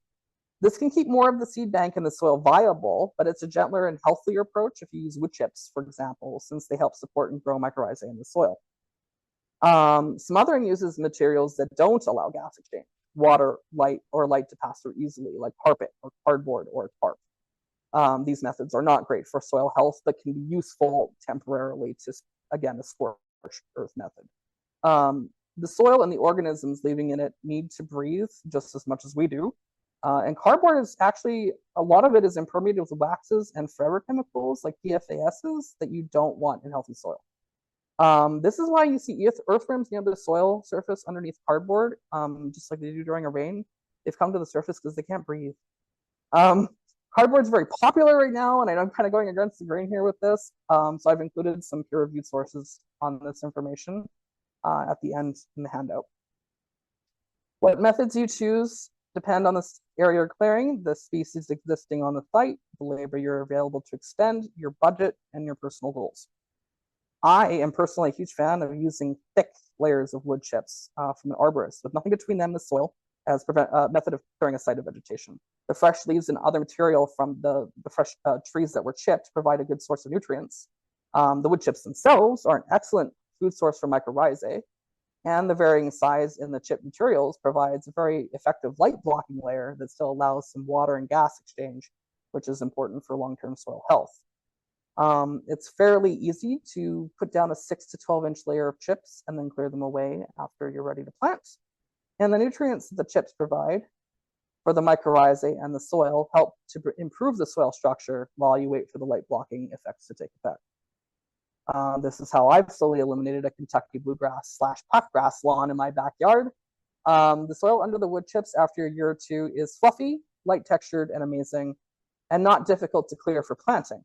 This can keep more of the seed bank in the soil viable, but it's a gentler and healthier approach if you use wood chips, for example, since they help support and grow mycorrhizae in the soil. Smothering uses materials that don't allow gas exchange, water, light, or light to pass through easily, like carpet or cardboard or tarp. These methods are not great for soil health, but can be useful temporarily to, again, a scorched earth method. The soil and the organisms living in it need to breathe just as much as we do. And cardboard is actually, a lot of it is impermeated with waxes and forever chemicals like PFASs that you don't want in healthy soil. This is why you see earthworms near the soil surface underneath cardboard, just like they do during a rain. They've come to the surface because they can't breathe. Cardboard is very popular right now, and I'm kind of going against the grain here with this. So I've included some peer-reviewed sources on this information at the end in the handout. What methods you choose depend on the area you're clearing, the species existing on the site, the labor you're available to extend, your budget, and your personal goals. I am personally a huge fan of using thick layers of wood chips from an arborist with nothing between them and the soil as a method of clearing a site of vegetation. The fresh leaves and other material from the fresh trees that were chipped provide a good source of nutrients. The wood chips themselves are an excellent food source for mycorrhizae, and the varying size in the chip materials provides a very effective light blocking layer that still allows some water and gas exchange, which is important for long-term soil health. It's fairly easy to put down a 6 to 12 inch layer of chips and then clear them away after you're ready to plant. And the nutrients that the chips provide for the mycorrhizae and the soil help to improve the soil structure while you wait for the light blocking effects to take effect. This is how I've slowly eliminated a Kentucky bluegrass / puffgrass lawn in my backyard. The soil under the wood chips after a year or two is fluffy, light textured, and amazing, and not difficult to clear for planting.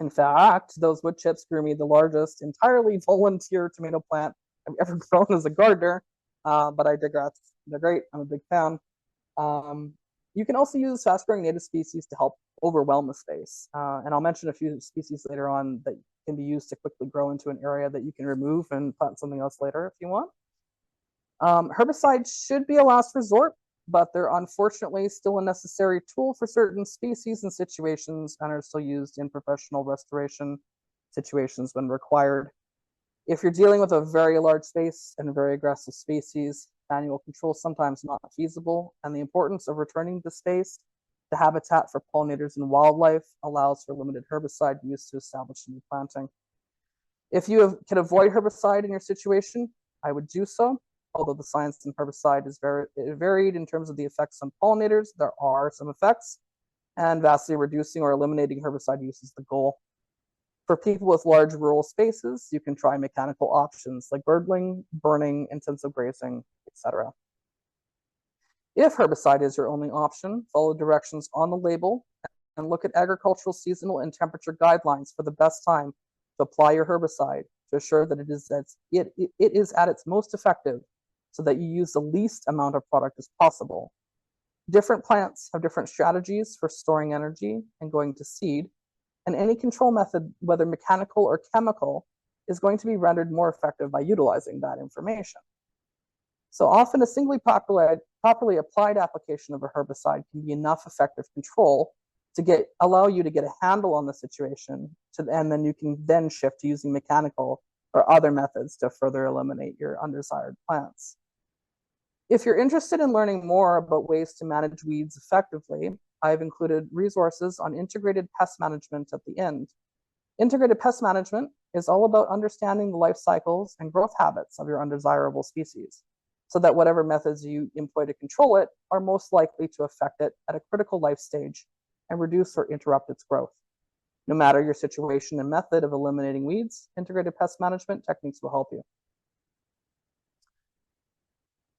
In fact, those wood chips grew me the largest entirely volunteer tomato plant I've ever grown as a gardener, but I digress. They're great. I'm a big fan. You can also use fast-growing native species to help overwhelm the space. And I'll mention a few species later on that can be used to quickly grow into an area that you can remove and plant something else later if you want. Herbicides should be a last resort, but they're unfortunately still a necessary tool for certain species and situations and are still used in professional restoration situations when required. If you're dealing with a very large space and a very aggressive species, manual control is sometimes not feasible, and the importance of returning the space to habitat for pollinators and wildlife allows for limited herbicide use to establish new planting. If you can avoid herbicide in your situation, I would do so. Although the science in herbicide is varied in terms of the effects on pollinators, there are some effects, and vastly reducing or eliminating herbicide use is the goal. For people with large rural spaces, you can try mechanical options like birdling, burning, intensive grazing, etc. If herbicide is your only option, follow directions on the label and look at agricultural seasonal and temperature guidelines for the best time to apply your herbicide to assure that it is at its most effective so that you use the least amount of product as possible. Different plants have different strategies for storing energy and going to seed, and any control method, whether mechanical or chemical, is going to be rendered more effective by utilizing that information. So often a singly properly applied application of a herbicide can be enough effective control to allow you to get a handle on the situation, and then you can then shift to using mechanical or other methods to further eliminate your undesired plants. If you're interested in learning more about ways to manage weeds effectively, I've included resources on integrated pest management at the end. Integrated pest management is all about understanding the life cycles and growth habits of your undesirable species, so that whatever methods you employ to control it are most likely to affect it at a critical life stage and reduce or interrupt its growth. No matter your situation and method of eliminating weeds, integrated pest management techniques will help you.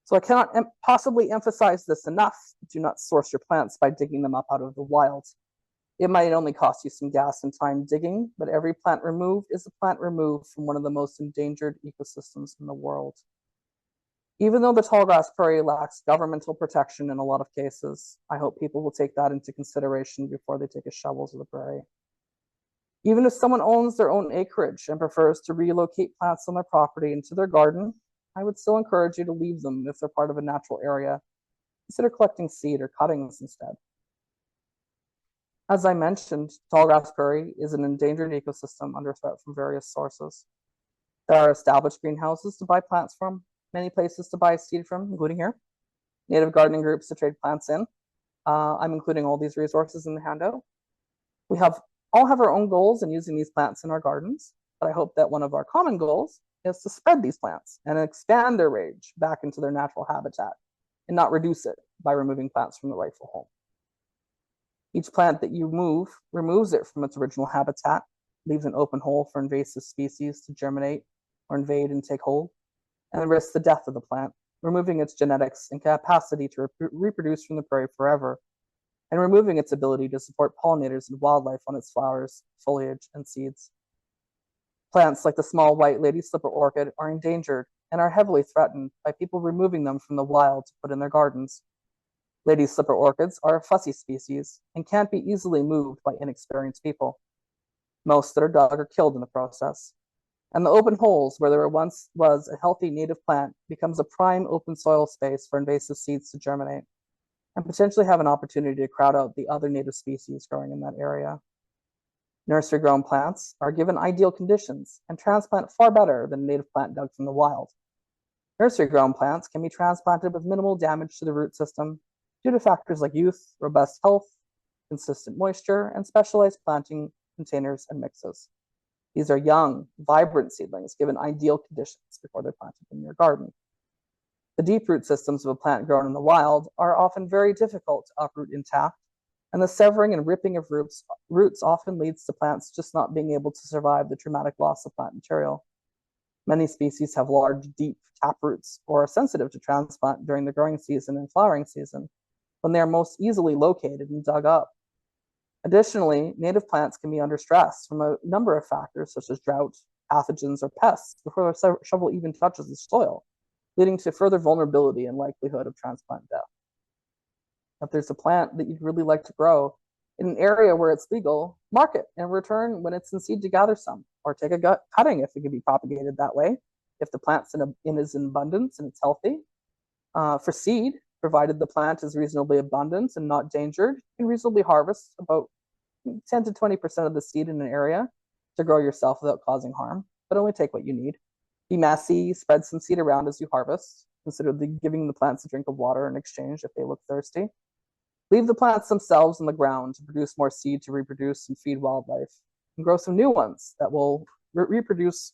So I cannot possibly emphasize this enough. Do not source your plants by digging them up out of the wild. It might only cost you some gas and time digging, but every plant removed is a plant removed from one of the most endangered ecosystems in the world. Even though the tallgrass prairie lacks governmental protection in a lot of cases, I hope people will take that into consideration before they take a shovel to the prairie. Even if someone owns their own acreage and prefers to relocate plants on their property into their garden, I would still encourage you to leave them if they're part of a natural area. Consider collecting seed or cuttings instead. As I mentioned, tallgrass prairie is an endangered ecosystem under threat from various sources. There are established greenhouses to buy plants from, many places to buy seed from, including here, native gardening groups to trade plants in. I'm including all these resources in the handout. We all have our own goals in using these plants in our gardens, but I hope that one of our common goals is to spread these plants and expand their range back into their natural habitat and not reduce it by removing plants from the rightful home. Each plant that you move removes it from its original habitat, leaves an open hole for invasive species to germinate or invade and take hold, and risks the death of the plant, removing its genetics and capacity to reproduce from the prairie forever, and removing its ability to support pollinators and wildlife on its flowers, foliage, and seeds. Plants like the small white lady slipper orchid are endangered and are heavily threatened by people removing them from the wild to put in their gardens. Lady slipper orchids are a fussy species and can't be easily moved by inexperienced people. Most that are dug are killed in the process. And the open holes where there once was a healthy native plant becomes a prime open soil space for invasive seeds to germinate and potentially have an opportunity to crowd out the other native species growing in that area. Nursery grown plants are given ideal conditions and transplant far better than a native plant dug from the wild. Nursery grown plants can be transplanted with minimal damage to the root system due to factors like youth, robust health, consistent moisture, and specialized planting containers and mixes. These are young, vibrant seedlings given ideal conditions before they're planted in your garden. The deep root systems of a plant grown in the wild are often very difficult to uproot intact, and the severing and ripping of roots often leads to plants just not being able to survive the traumatic loss of plant material. Many species have large, deep tap roots or are sensitive to transplant during the growing season and flowering season, when they are most easily located and dug up. Additionally, native plants can be under stress from a number of factors such as drought, pathogens, or pests before the shovel even touches the soil, leading to further vulnerability and likelihood of transplant death. If there's a plant that you'd really like to grow in an area where it's legal, mark it and return when it's in seed to gather some, or take a cutting if it can be propagated that way, if the plant's is in abundance and it's healthy. For seed, provided the plant is reasonably abundant and not endangered, you can reasonably harvest about 10 to 20% of the seed in an area to grow yourself without causing harm, but only take what you need. Be messy, spread some seed around as you harvest. Consider giving the plants a drink of water in exchange if they look thirsty. Leave the plants themselves in the ground to produce more seed to reproduce and feed wildlife, and grow some new ones that will reproduce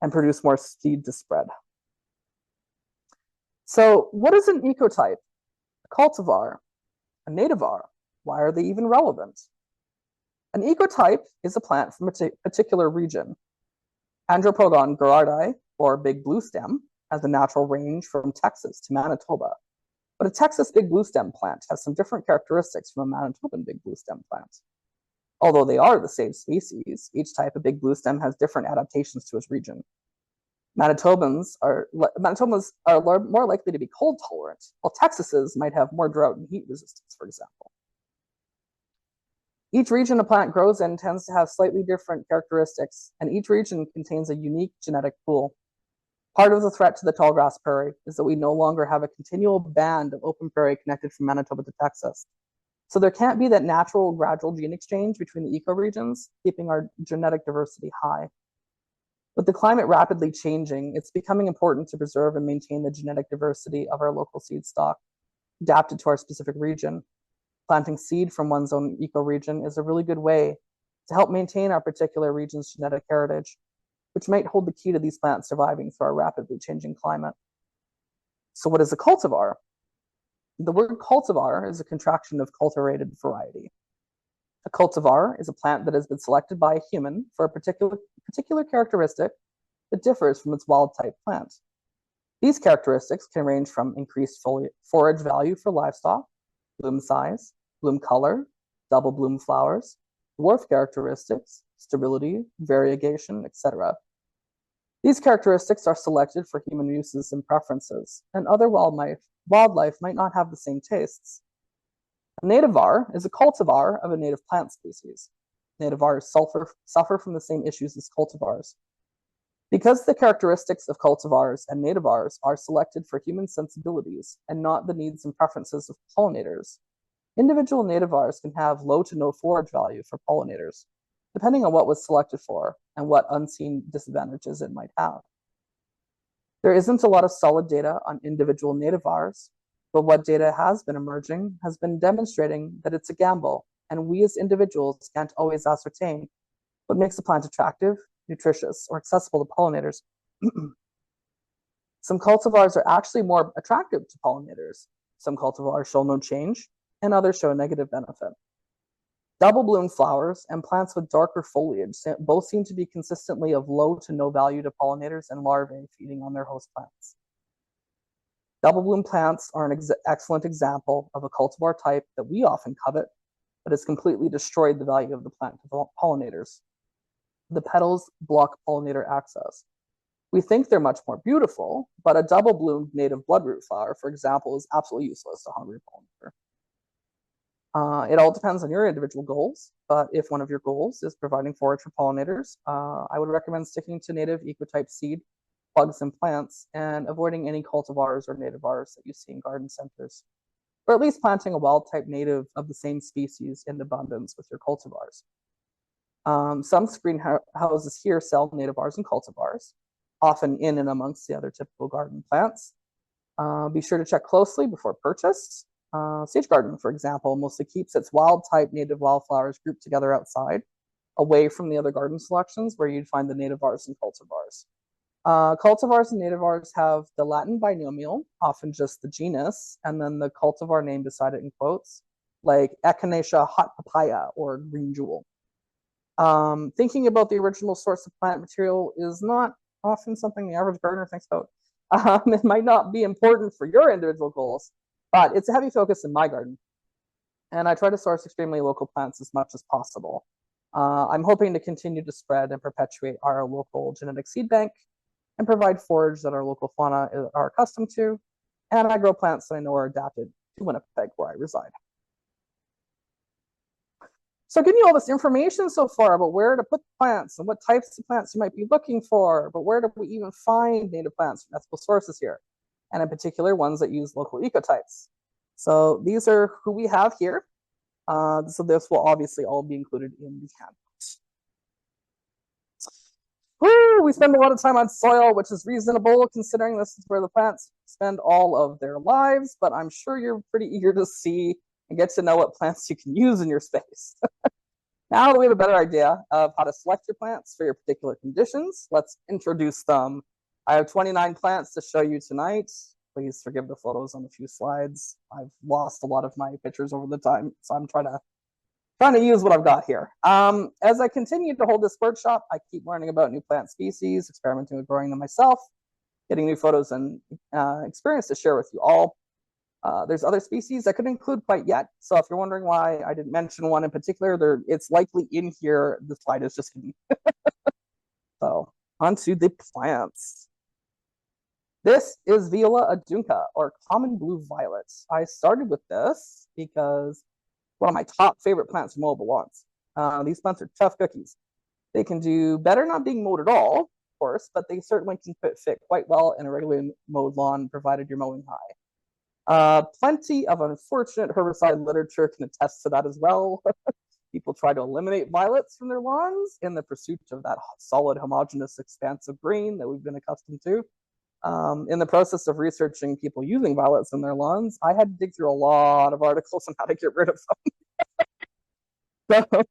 and produce more seed to spread. So what is an ecotype, a cultivar, a nativar? Why are they even relevant? An ecotype is a plant from a particular region. Andropogon gerardi, or big blue stem, has a natural range from Texas to Manitoba. But a Texas big blue stem plant has some different characteristics from a Manitoban big blue stem plant. Although they are the same species, each type of big blue stem has different adaptations to its region. Manitobans are more likely to be cold tolerant, while Texases might have more drought and heat resistance, for example. Each region a plant grows in tends to have slightly different characteristics, and each region contains a unique genetic pool. Part of the threat to the tallgrass prairie is that we no longer have a continual band of open prairie connected from Manitoba to Texas. So there can't be that natural gradual gene exchange between the ecoregions, keeping our genetic diversity high. With the climate rapidly changing, it's becoming important to preserve and maintain the genetic diversity of our local seed stock, adapted to our specific region. Planting seed from one's own ecoregion is a really good way to help maintain our particular region's genetic heritage, which might hold the key to these plants surviving through our rapidly changing climate. So what is a cultivar? The word cultivar is a contraction of cultivated variety. A cultivar is a plant that has been selected by a human for a particular characteristic that differs from its wild-type plant. These characteristics can range from increased forage value for livestock, bloom size, bloom color, double bloom flowers, dwarf characteristics, sterility, variegation, etc. These characteristics are selected for human uses and preferences, and other wildlife might not have the same tastes. A nativar is a cultivar of a native plant species. Nativars suffer from the same issues as cultivars. Because the characteristics of cultivars and nativars are selected for human sensibilities and not the needs and preferences of pollinators, individual nativars can have low to no forage value for pollinators, depending on what was selected for and what unseen disadvantages it might have. There isn't a lot of solid data on individual nativars, but what data has been emerging has been demonstrating that it's a gamble, and we as individuals can't always ascertain what makes a plant attractive, nutritious, or accessible to pollinators. Some cultivars are actually more attractive to pollinators. Some cultivars show no change, and others show a negative benefit. Double bloom flowers and plants with darker foliage both seem to be consistently of low to no value to pollinators and larvae feeding on their host plants. Double bloom plants are an excellent example of a cultivar type that we often covet, but has completely destroyed the value of the plant to pollinators. The petals block pollinator access. We think they're much more beautiful, but a double bloomed native bloodroot flower, for example, is absolutely useless to hungry pollinator. It all depends on your individual goals, but if one of your goals is providing forage for pollinators, I would recommend sticking to native ecotype seed, plugs, and plants, and avoiding any cultivars or nativars that you see in garden centers, or at least planting a wild-type native of the same species in abundance with your cultivars. Some greenhouses here sell nativars and cultivars, often in and amongst the other typical garden plants. Be sure to check closely before purchase. Sage garden, for example, mostly keeps its wild-type native wildflowers grouped together outside, away from the other garden selections where you'd find the nativars and cultivars. Cultivars and nativars have the Latin binomial, often just the genus, and then the cultivar name beside it in quotes, like Echinacea hot papaya or green jewel. Thinking about the original source of plant material is not often something the average gardener thinks about. It might not be important for your individual goals, but it's a heavy focus in my garden. And I try to source extremely local plants as much as possible. I'm hoping to continue to spread and perpetuate our local genetic seed bank and provide forage that our local fauna are accustomed to. And I grow plants that I know are adapted to Winnipeg, where I reside. So giving you all this information so far about where to put plants and what types of plants you might be looking for, but where do we even find native plants from ethical sources here? And in particular, ones that use local ecotypes. So these are who we have here. So this will obviously all be included in the handouts. We spend a lot of time on soil, which is reasonable considering this is where the plants spend all of their lives, but I'm sure you're pretty eager to see and get to know what plants you can use in your space. Now that we have a better idea of how to select your plants for your particular conditions, let's introduce them. I have 29 plants to show you tonight. Please forgive the photos on a few slides. I've lost a lot of my pictures over the time, so I'm trying to use what I've got here. As I continue to hold this workshop, I keep learning about new plant species, experimenting with growing them myself, getting new photos and experience to share with you all. There's other species I couldn't include quite yet. So if you're wondering why I didn't mention one in particular, it's likely in here. The slide is just hidden. So onto the plants. This is Viola adunca, or common blue violet. I started with this because one of my top favorite plants for mowable lawns. These plants are tough cookies. They can do better not being mowed at all, of course, but they certainly can fit quite well in a regularly mowed lawn, provided you're mowing high. Plenty of unfortunate herbicide literature can attest to that as well. People try to eliminate violets from their lawns in the pursuit of that solid, homogeneous expanse of green that we've been accustomed to. In the process of researching people using violets in their lawns, I had to dig through a lot of articles on how to get rid of them. So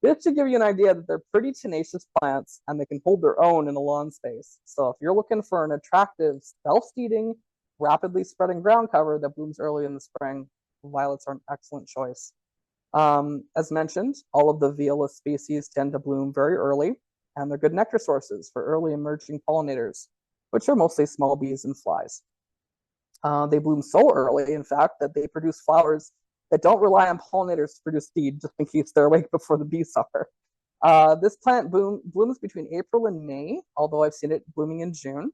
this should give you an idea that they're pretty tenacious plants and they can hold their own in a lawn space. So if you're looking for an attractive, self-seeding, rapidly spreading ground cover that blooms early in the spring, violets are an excellent choice. As mentioned, all of the viola species tend to bloom very early, and they're good nectar sources for early emerging pollinators, which are mostly small bees and flies. They bloom so early, in fact, that they produce flowers that don't rely on pollinators to produce seed, just in case they're awake before the bees are. This plant blooms between April and May, although I've seen it blooming in June.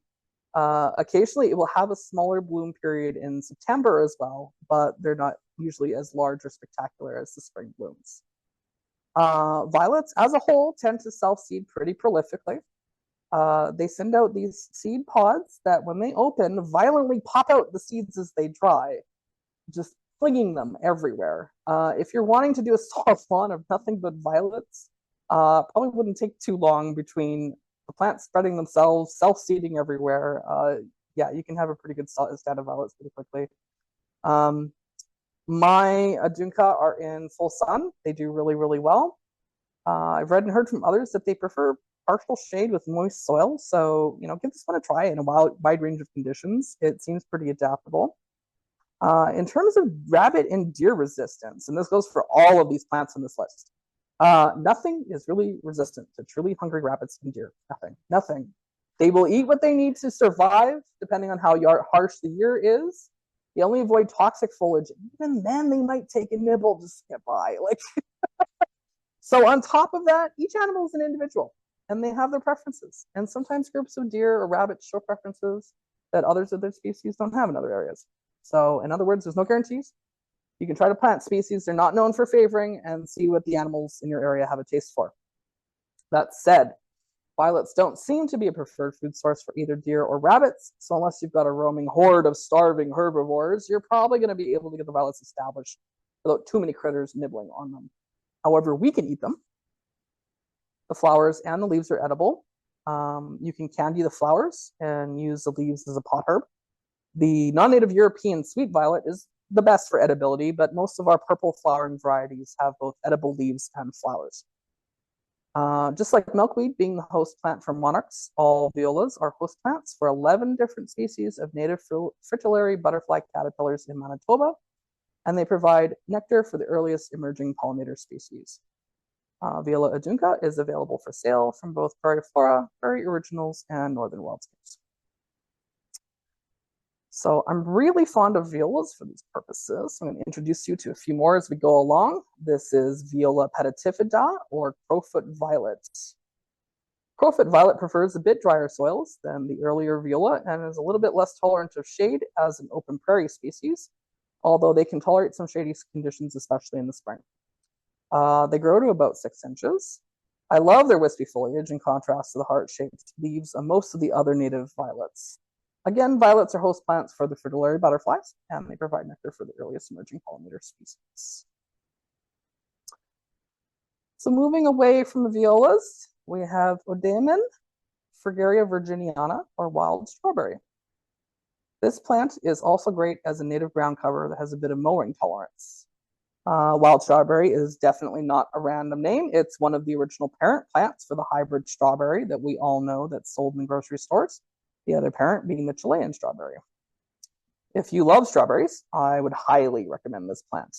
Occasionally, it will have a smaller bloom period in September as well, but they're not usually as large or spectacular as the spring blooms. Violets, as a whole, tend to self-seed pretty prolifically. They send out these seed pods that, when they open, violently pop out the seeds as they dry, just flinging them everywhere. If you're wanting to do a soft lawn of nothing but violets, probably wouldn't take too long between the plants spreading themselves, self-seeding everywhere. Yeah, you can have a pretty good stand of violets pretty quickly. My adunca are in full sun. They do really, really well. I've read and heard from others that they prefer partial shade with moist soil. So, give this one a try in a wide range of conditions. It seems pretty adaptable. In terms of rabbit and deer resistance, and this goes for all of these plants on this list, nothing is really resistant to truly hungry rabbits and deer. Nothing. They will eat what they need to survive, depending on how harsh the year is. They only avoid toxic foliage. Even then, they might take a nibble just to get by. So on top of that, each animal is an individual, and they have their preferences. And sometimes groups of deer or rabbits show preferences that others of their species don't have in other areas. So in other words, there's no guarantees. You can try to plant species they're not known for favoring and see what the animals in your area have a taste for. That said, violets don't seem to be a preferred food source for either deer or rabbits. So unless you've got a roaming horde of starving herbivores, you're probably going to be able to get the violets established without too many critters nibbling on them. However, we can eat them. The flowers and the leaves are edible. You can candy the flowers and use the leaves as a pot herb. The non-native European sweet violet is the best for edibility, but most of our purple flowering varieties have both edible leaves and flowers. Just like milkweed being the host plant for monarchs, all violas are host plants for 11 different species of native fritillary butterfly caterpillars in Manitoba, and they provide nectar for the earliest emerging pollinator species. Viola adunca is available for sale from both Prairie Flora, Prairie Originals, and Northern Wildscapes. So I'm really fond of violas for these purposes. I'm going to introduce you to a few more as we go along. This is Viola petitifida, or crowfoot violet. Crowfoot violet prefers a bit drier soils than the earlier viola and is a little bit less tolerant of shade as an open prairie species, although they can tolerate some shady conditions, especially in the spring. They grow to about 6 inches. I love their wispy foliage in contrast to the heart-shaped leaves of most of the other native violets. Again, violets are host plants for the fritillary butterflies, and they provide nectar for the earliest emerging pollinator species. So moving away from the violas, we have Odaemon Fragaria virginiana, or wild strawberry. This plant is also great as a native ground cover that has a bit of mowing tolerance. Wild strawberry is definitely not a random name. It's one of the original parent plants for the hybrid strawberry that we all know that's sold in grocery stores, the other parent being the Chilean strawberry. If you love strawberries, I would highly recommend this plant.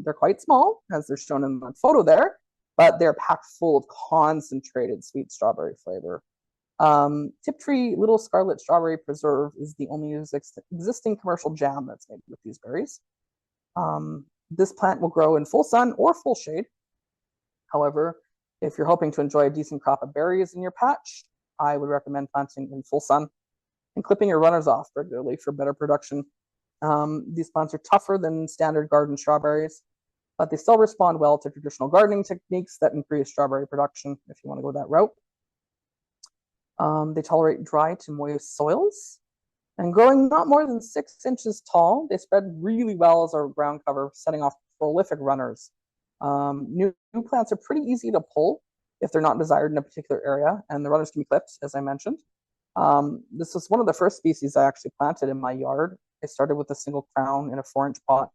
They're quite small, as they're shown in the photo there, but they're packed full of concentrated sweet strawberry flavor. Tiptree Little Scarlet Strawberry Preserve is the only existing commercial jam that's made with these berries. This plant will grow in full sun or full shade. However, if you're hoping to enjoy a decent crop of berries in your patch, I would recommend planting in full sun and clipping your runners off regularly for better production. These plants are tougher than standard garden strawberries, but they still respond well to traditional gardening techniques that increase strawberry production if you want to go that route. They tolerate dry to moist soils, and growing not more than 6 inches tall, they spread really well as a ground cover, setting off prolific runners. New plants are pretty easy to pull if they're not desired in a particular area, and the runners can be clipped, as I mentioned. This was one of the first species I actually planted in my yard. I started with a single crown in a 4-inch pot,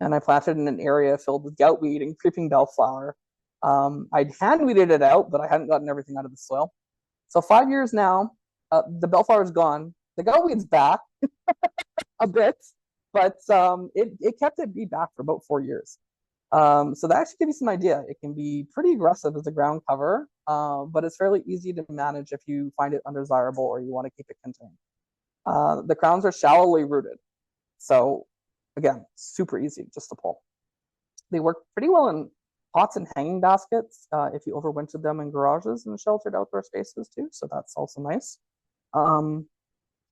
and I planted in an area filled with goutweed and creeping bellflower. I'd hand weeded it out, but I hadn't gotten everything out of the soil. So 5 years now, the bellflower is gone. The goutweed's back a bit, but it kept it bee back for about 4 years. So that actually gives you some idea. It can be pretty aggressive as a ground cover, but it's fairly easy to manage if you find it undesirable or you want to keep it contained. The crowns are shallowly rooted. So again, super easy just to pull. They work pretty well in pots and hanging baskets if you overwintered them in garages and sheltered outdoor spaces too. So that's also nice.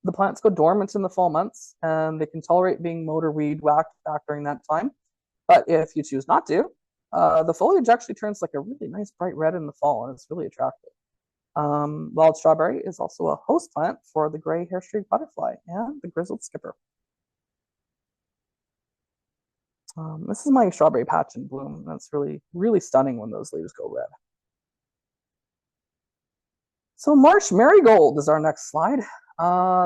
The plants go dormant in the fall months, and they can tolerate being mowed or weed whacked back during that time. But if you choose not to, the foliage actually turns like a really nice bright red in the fall, and it's really attractive. Wild strawberry is also a host plant for the gray hair-streaked butterfly and the grizzled skipper. This is my strawberry patch in bloom. That's really, really stunning when those leaves go red. So marsh marigold is our next slide.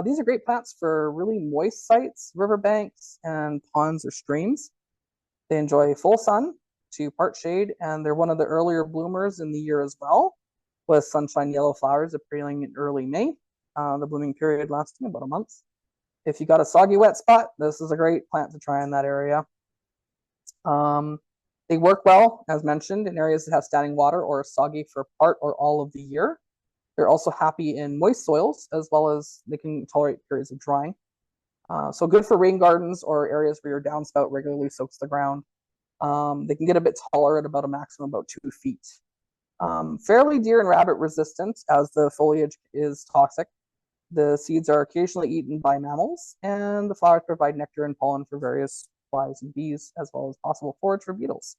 These are great plants for really moist sites, riverbanks, and ponds or streams. They enjoy full sun to part shade, and they're one of the earlier bloomers in the year as well, with sunshine yellow flowers appearing in early May, the blooming period lasting about a month. If you got a soggy wet spot, this is a great plant to try in that area. They work well, as mentioned, in areas that have standing water or are soggy for part or all of the year. They're also happy in moist soils, as well as they can tolerate periods of drying. So good for rain gardens or areas where your downspout regularly soaks the ground. They can get a bit taller at about a maximum about 2 feet. Fairly deer and rabbit resistant, as the foliage is toxic. The seeds are occasionally eaten by mammals, and the flowers provide nectar and pollen for various flies and bees, as well as possible forage for beetles.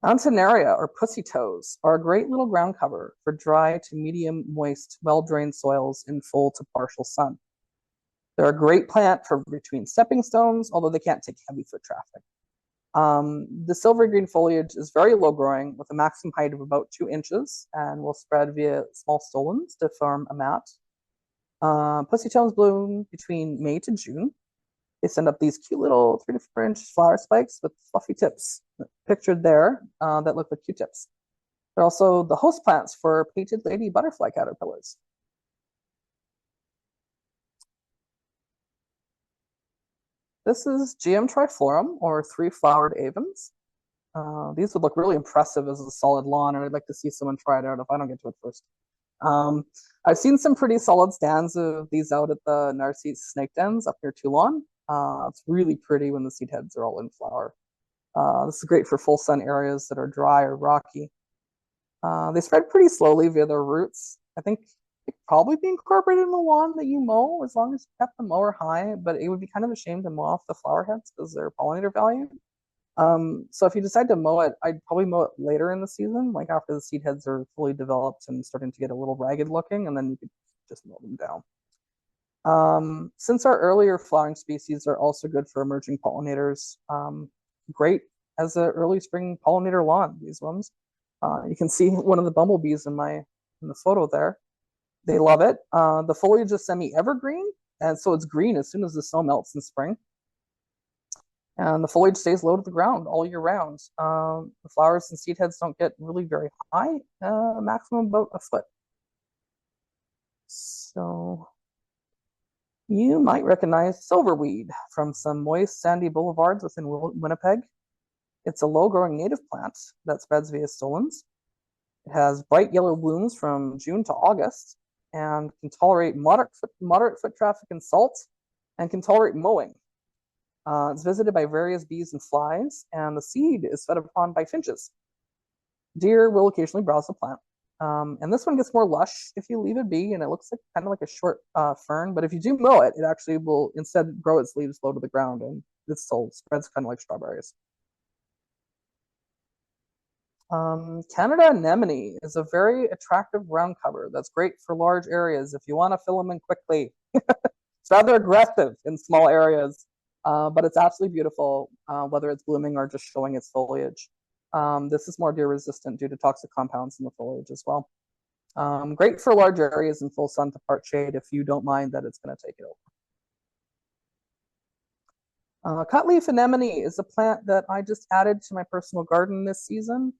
Antenaria, or pussy toes, are a great little ground cover for dry to medium moist, well-drained soils in full to partial sun. They're a great plant for between stepping stones, although they can't take heavy foot traffic. The silvery green foliage is very low growing with a maximum height of about 2 inches and will spread via small stolons to form a mat. Pussy toes bloom between May to June. They send up these cute little 3 to 4 inch flower spikes with fluffy tips pictured there that look like Q-tips. They're also the host plants for painted lady butterfly caterpillars. This is GM triflorum, or 3-flowered avens. These would look really impressive as a solid lawn, and I'd like to see someone try it out if I don't get to it first. I've seen some pretty solid stands of these out at the Narcisse snake dens up near Toulon. It's really pretty when the seed heads are all in flower. This is great for full sun areas that are dry or rocky. They spread pretty slowly via their roots. I think they could probably be incorporated in the lawn that you mow as long as you kept the mower high, but it would be kind of a shame to mow off the flower heads because they're pollinator value. So if you decide to mow it, I'd probably mow it later in the season, like after the seed heads are fully developed and starting to get a little ragged looking, and then you could just mow them down. Since our earlier flowering species are also good for emerging pollinators, great as an early spring pollinator lawn, these ones. You can see one of the bumblebees in the photo there. They love it. The foliage is semi-evergreen, and so it's green as soon as the snow melts in spring. And the foliage stays low to the ground all year round. The flowers and seed heads don't get really very high, maximum about a foot. So you might recognize silverweed from some moist sandy boulevards within Winnipeg. It's a low-growing native plant that spreads via stolons. It has bright yellow blooms from June to August and can tolerate moderate foot traffic and salt and can tolerate mowing. It's visited by various bees and flies, and the seed is fed upon by finches. Deer will occasionally browse the plant. And this one gets more lush if you leave it be, and it looks like kind of like a short fern. But if you do mow it, it actually will instead grow its leaves low to the ground, and it still spreads kind of like strawberries. Canada anemone is a very attractive ground cover that's great for large areas if you want to fill them in quickly. It's rather aggressive in small areas, but it's absolutely beautiful, whether it's blooming or just showing its foliage. This is more deer resistant due to toxic compounds in the foliage as well. Great for large areas in full sun to part shade if you don't mind that it's going to take it over. Cutleaf anemone is a plant that I just added to my personal garden this season.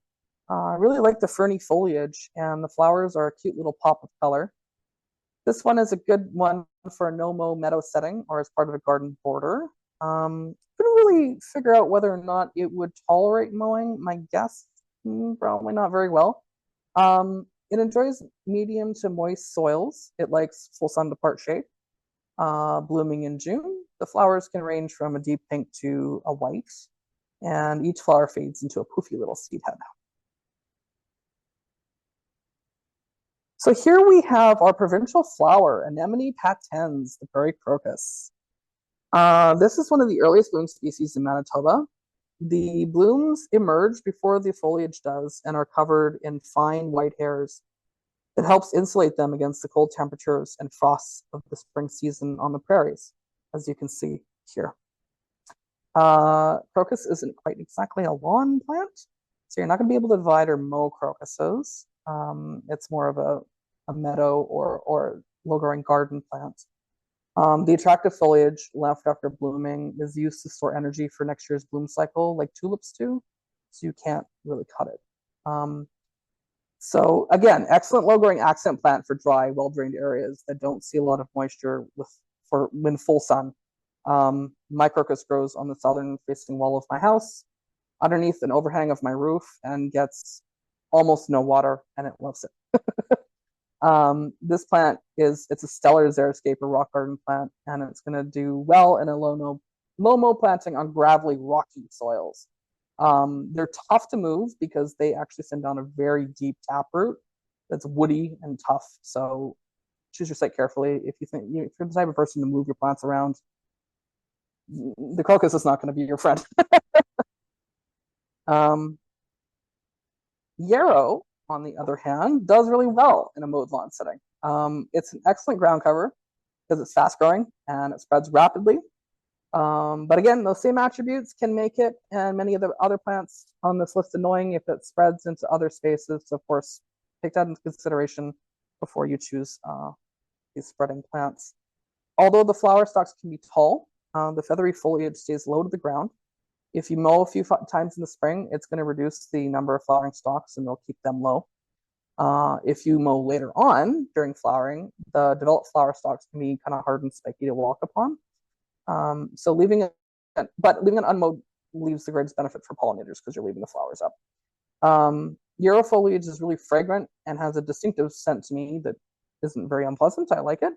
I really like the ferny foliage, and the flowers are a cute little pop of color. This one is a good one for a no-mow meadow setting or as part of a garden border. Couldn't really figure out whether or not it would tolerate mowing. My guess, probably not very well. It enjoys medium to moist soils. It likes full sun to part shade. Blooming in June. The flowers can range from a deep pink to a white, and each flower fades into a poofy little seed head. So here we have our provincial flower, Anemone patens, the prairie crocus. This is one of the earliest bloom species in Manitoba. The blooms emerge before the foliage does and are covered in fine white hairs. It helps insulate them against the cold temperatures and frosts of the spring season on the prairies, as you can see here. Crocus isn't quite exactly a lawn plant, so you're not going to be able to divide or mow crocuses. It's more of a meadow or low-growing garden plant. The attractive foliage left after blooming is used to store energy for next year's bloom cycle, like tulips do, so you can't really cut it. So again, excellent low-growing accent plant for dry, well-drained areas that don't see a lot of moisture when full sun. My crocus grows on the southern-facing wall of my house, underneath an overhang of my roof, and gets almost no water, and it loves it. This plant it's a stellar xeriscape or rock garden plant, and it's going to do well in a low-mow planting on gravelly, rocky soils. They're tough to move because they actually send down a very deep taproot that's woody and tough. So choose your site carefully. If you're the type of person to move your plants around, the crocus is not going to be your friend. Yarrow, on the other hand, does really well in a mowed lawn setting. It's an excellent ground cover because it's fast growing and it spreads rapidly. But again, those same attributes can make it and many of the other plants on this list annoying if it spreads into other spaces. So of course, take that into consideration before you choose these spreading plants. Although the flower stalks can be tall, the feathery foliage stays low to the ground. If you mow a few times in the spring, it's going to reduce the number of flowering stalks and it'll keep them low. If you mow later on during flowering, the developed flower stalks can be kind of hard and spiky to walk upon. So leaving it unmowed leaves the greatest benefit for pollinators because you're leaving the flowers up. Yarrow foliage is really fragrant and has a distinctive scent to me that isn't very unpleasant. I like it.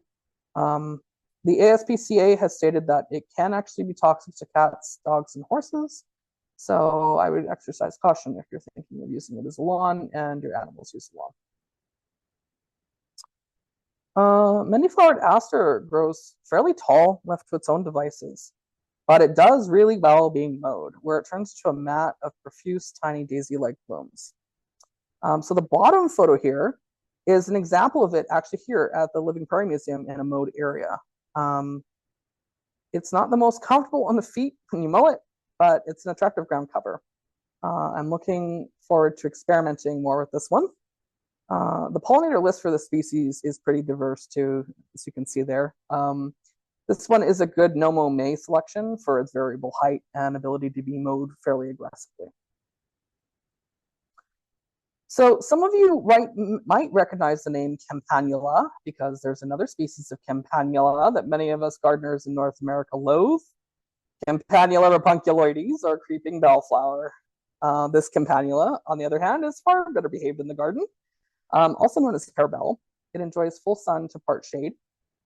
The ASPCA has stated that it can actually be toxic to cats, dogs, and horses. So I would exercise caution if you're thinking of using it as a lawn and your animals use the lawn. Many-flowered aster grows fairly tall left to its own devices, but it does really well being mowed, where it turns to a mat of profuse, tiny daisy-like blooms. So the bottom photo here is an example of it actually here at the Living Prairie Museum in a mowed area. It's not the most comfortable on the feet when you mow it, but it's an attractive ground cover. I'm looking forward to experimenting more with this one. The pollinator list for the species is pretty diverse too, as you can see there. This one is a good no-mow May selection for its variable height and ability to be mowed fairly aggressively. So some of you might recognize the name Campanula because there's another species of Campanula that many of us gardeners in North America loathe. Campanula rapunculoides, or creeping bellflower. This campanula, on the other hand, is far better behaved in the garden. Also known as harebell, it enjoys full sun to part shade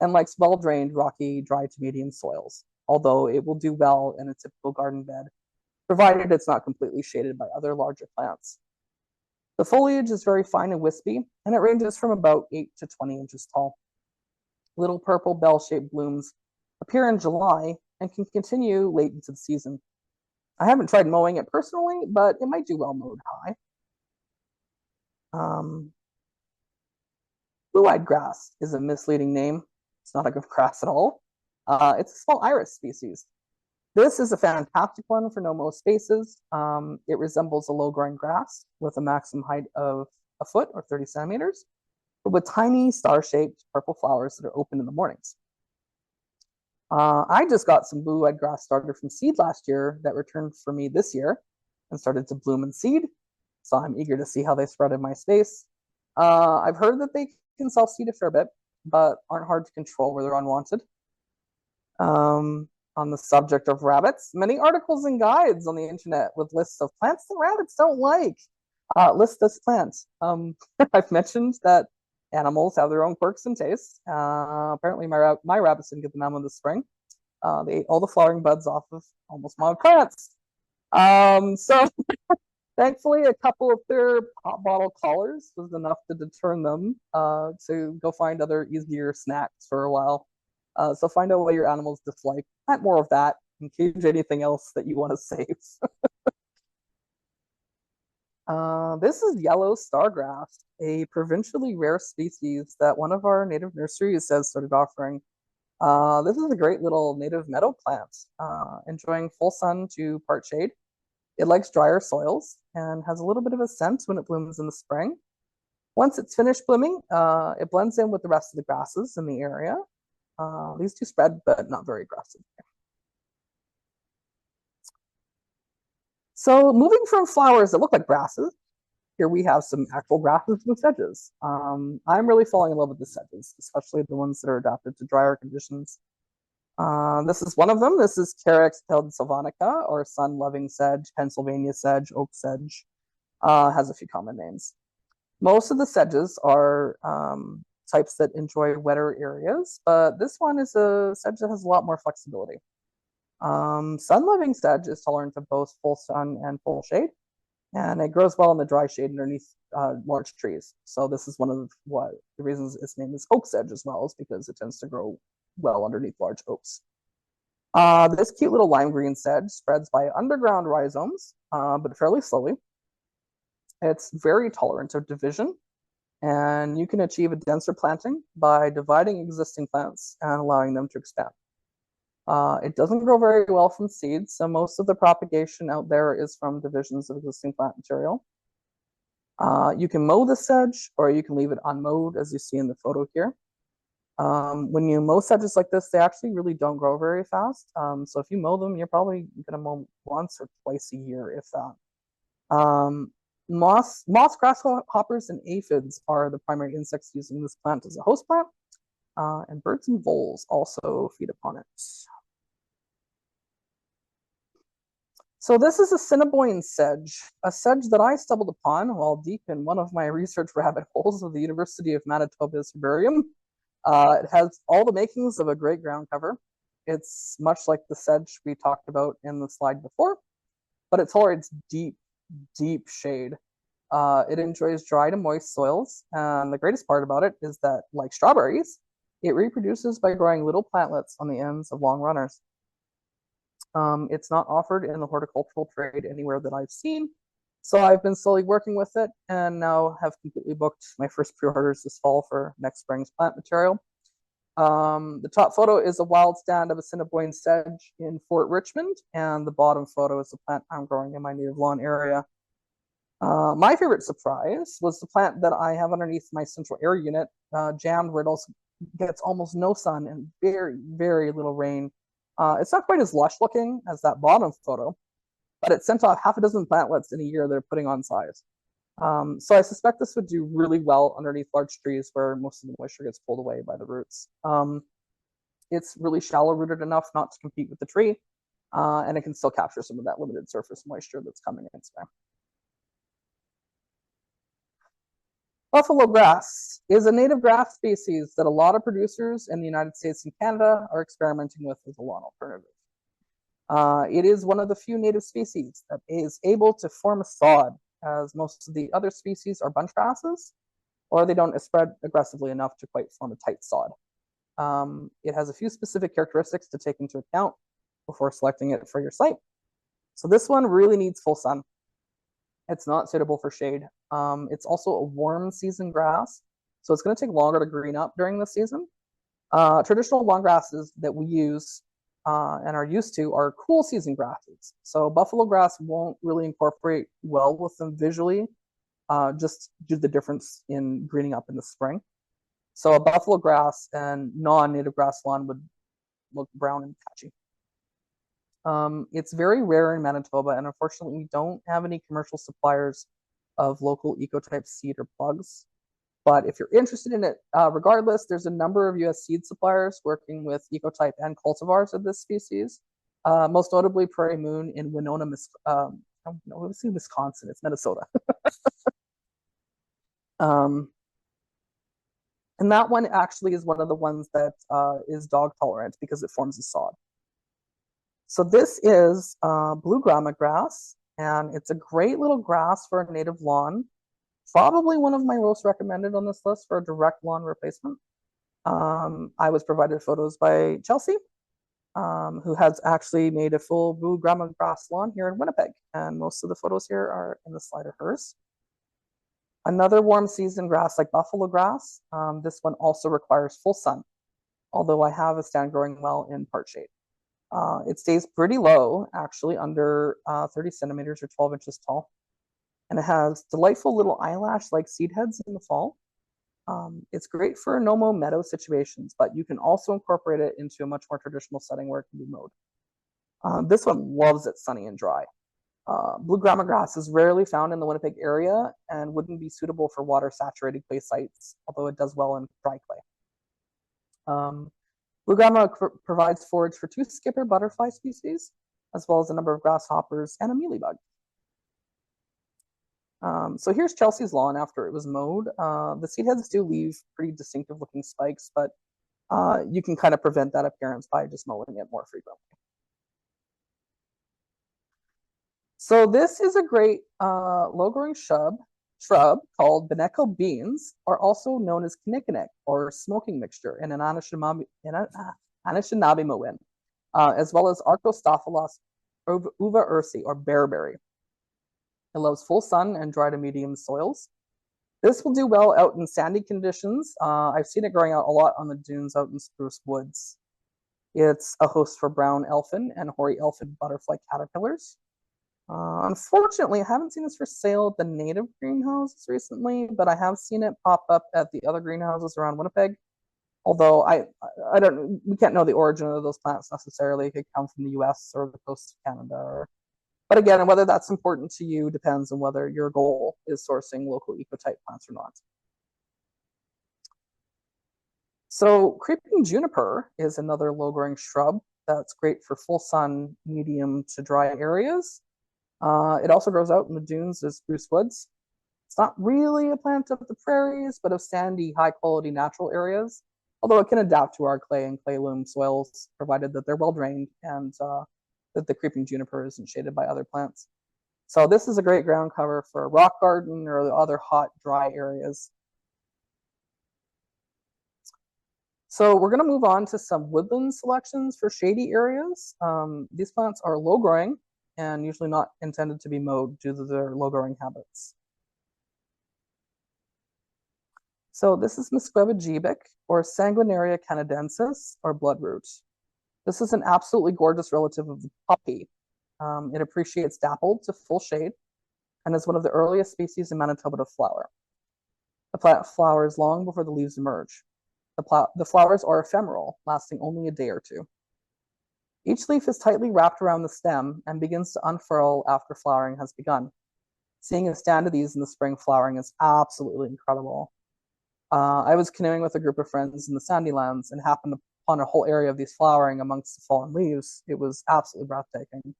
and likes well-drained, rocky, dry to medium soils, although it will do well in a typical garden bed, provided it's not completely shaded by other larger plants. The foliage is very fine and wispy, and it ranges from about 8 to 20 inches tall. Little purple bell-shaped blooms appear in July and can continue late into the season. I haven't tried mowing it personally, but it might do well mowed high. Blue-eyed grass is a misleading name. It's not a good grass at all. It's a small iris species. This is a fantastic one for no-mow spaces. It resembles a low-growing grass with a maximum height of a foot or 30 centimeters, but with tiny star-shaped purple flowers that are open in the mornings. I just got some blue-eyed grass started from seed last year that returned for me this year and started to bloom and seed. So I'm eager to see how they spread in my space. I've heard that they can self-seed a fair bit, but aren't hard to control where they're unwanted. On the subject of rabbits, many articles and guides on the internet with lists of plants that rabbits don't like. List this plant. I've mentioned that animals have their own quirks and tastes. Apparently my rabbits didn't get the memo this spring. They ate all the flowering buds off of almost my plants. So thankfully, a couple of their pop bottle collars was enough to deter them to go find other easier snacks for a while. So find out what your animals dislike. Plant more of that and cage anything else that you want to save. This is yellow stargrass, a provincially rare species that one of our native nurseries has started offering. This is a great little native meadow plant, enjoying full sun to part shade. It likes drier soils and has a little bit of a scent when it blooms in the spring. Once it's finished blooming, it blends in with the rest of the grasses in the area. These two spread, but not very aggressive. So moving from flowers that look like grasses, here we have some actual grasses and sedges. I'm really falling in love with the sedges, especially the ones that are adapted to drier conditions. This is one of them. This is Carex sylvanica, or sun-loving sedge, Pennsylvania sedge, oak sedge. Has a few common names. Most of the sedges are types that enjoy wetter areas, but this one is a sedge that has a lot more flexibility. Sun-loving sedge is tolerant to both full sun and full shade, and it grows well in the dry shade underneath large trees. So this is one of the reasons its name is oak sedge as well, is because it tends to grow well underneath large oaks. This cute little lime green sedge spreads by underground rhizomes, but fairly slowly. It's very tolerant of division, and you can achieve a denser planting by dividing existing plants and allowing them to expand. It doesn't grow very well from seeds, so most of the propagation out there is from divisions of existing plant material. You can mow the sedge, or you can leave it unmowed, as you see in the photo here. When you mow sedges like this, they actually really don't grow very fast. So if you mow them, you're probably going to mow once or twice a year, if that. Moss grasshoppers, and aphids are the primary insects using this plant as a host plant, and birds and voles also feed upon it. So this is a Cinnamon sedge, a sedge that I stumbled upon while deep in one of my research rabbit holes of the University of Manitoba's herbarium. It has all the makings of a great ground cover. It's much like the sedge we talked about in the slide before, but it tolerates deep shade. It enjoys dry to moist soils, and the greatest part about it is that, like strawberries, it reproduces by growing little plantlets on the ends of long runners. It's not offered in the horticultural trade anywhere that I've seen, so I've been slowly working with it and now have completely booked my first pre-orders this fall for next spring's plant material. The top photo is a wild stand of a Cinnamon sedge in Fort Richmond, and the bottom photo is the plant I'm growing in my native lawn area. My favorite surprise was the plant that I have underneath my central air unit, jammed where it also gets almost no sun and very little rain. It's not quite as lush looking as that bottom photo, but it sent off half a dozen plantlets in a year they're putting on size. So I suspect this would do really well underneath large trees where most of the moisture gets pulled away by the roots. It's really shallow rooted enough not to compete with the tree, and it can still capture some of that limited surface moisture that's coming in today. Buffalo grass is a native grass species that a lot of producers in the United States and Canada are experimenting with as a lawn alternative. It is one of the few native species that is able to form a sod, as most of the other species are bunch grasses, or they don't spread aggressively enough to quite form a tight sod. It has a few specific characteristics to take into account before selecting it for your site. So this one really needs full sun. It's not suitable for shade. It's also a warm season grass, so it's going to take longer to green up during the season. Traditional lawn grasses that we use and are used to are cool season grasses. So buffalo grass won't really incorporate well with them visually, just due to the difference in greening up in the spring. So a buffalo grass and non-native grass lawn would look brown and patchy. It's very rare in Manitoba, and unfortunately, we don't have any commercial suppliers of local ecotype seed or plugs. But if you're interested in it, regardless, there's a number of U.S. seed suppliers working with ecotype and cultivars of this species. Most notably, Prairie Moon in Winona, Wisconsin. It's Minnesota. And that one actually is one of the ones that is dog tolerant because it forms a sod. So this is blue grommet grass, and it's a great little grass for a native lawn. Probably one of my most recommended on this list for a direct lawn replacement. I was provided photos by Chelsea, who has actually made a full blue grommet grass lawn here in Winnipeg, and most of the photos here are in the slide of hers. Another warm season grass like buffalo grass, this one also requires full sun, although I have a stand growing well in part shade. It stays pretty low, actually under 30 centimeters or 12 inches tall. And it has delightful little eyelash-like seed heads in the fall. It's great for no-mow meadow situations, but you can also incorporate it into a much more traditional setting where it can be mowed. This one loves it sunny and dry. Blue grommet grass is rarely found in the Winnipeg area and wouldn't be suitable for water-saturated clay sites, although it does well in dry clay. Blue grommet provides forage for 2 skipper butterfly species, as well as a number of grasshoppers and a mealybug. So here's Chelsea's lawn after it was mowed. The seed heads do leave pretty distinctive looking spikes, but you can kind of prevent that appearance by just mowing it more frequently. So this is a great low-growing shrub called Beneco beans, or also known as kinnikinnick, or smoking mixture in an Anishinaabe Mowin, as well as Arctostaphylos uva ursi, or bearberry. It loves full sun and dry to medium soils. This will do well out in sandy conditions. I've seen it growing out a lot on the dunes out in spruce woods. It's a host for brown elfin and hoary elfin butterfly caterpillars. Unfortunately, I haven't seen this for sale at the native greenhouses recently, but I have seen it pop up at the other greenhouses around Winnipeg. Although we can't know the origin of those plants necessarily. It could come from the US or the coast of Canada. But again, whether that's important to you depends on whether your goal is sourcing local ecotype plants or not. So creeping juniper is another low-growing shrub that's great for full sun, medium to dry areas. It also grows out in the dunes as spruce woods. It's not really a plant of the prairies, but of sandy, high-quality natural areas, although it can adapt to our clay and clay loam soils, provided that they're well-drained and that the creeping juniper isn't shaded by other plants. So this is a great ground cover for a rock garden or the other hot, dry areas. So we're going to move on to some woodland selections for shady areas. These plants are low-growing and usually not intended to be mowed due to their low-growing habits. So this is Musqueam or Sanguinaria canadensis, or bloodroot. This is an absolutely gorgeous relative of the poppy. It appreciates dappled to full shade and is one of the earliest species in Manitoba to flower. The plant flowers long before the leaves emerge. The flowers are ephemeral, lasting only a day or two. Each leaf is tightly wrapped around the stem and begins to unfurl after flowering has begun. Seeing a stand of these in the spring flowering is absolutely incredible. I was canoeing with a group of friends in the Sandylands and happened upon a whole area of these flowering amongst the fallen leaves. It was absolutely breathtaking.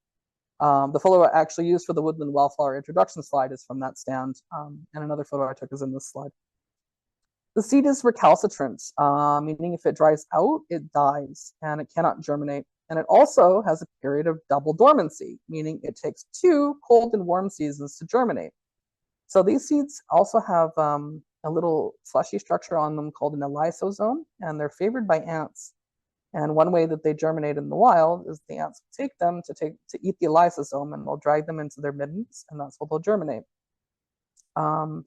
The photo I actually used for the woodland wildflower introduction slide is from that stand, and another photo I took is in this slide. The seed is recalcitrant, meaning if it dries out, it dies and it cannot germinate. And it also has a period of double dormancy, meaning it takes 2 cold and warm seasons to germinate. So these seeds also have a little fleshy structure on them called an lysosome, and they're favored by ants. And one way that they germinate in the wild is the ants take them to eat the lysosome, and they'll drag them into their middens, and that's how they'll germinate.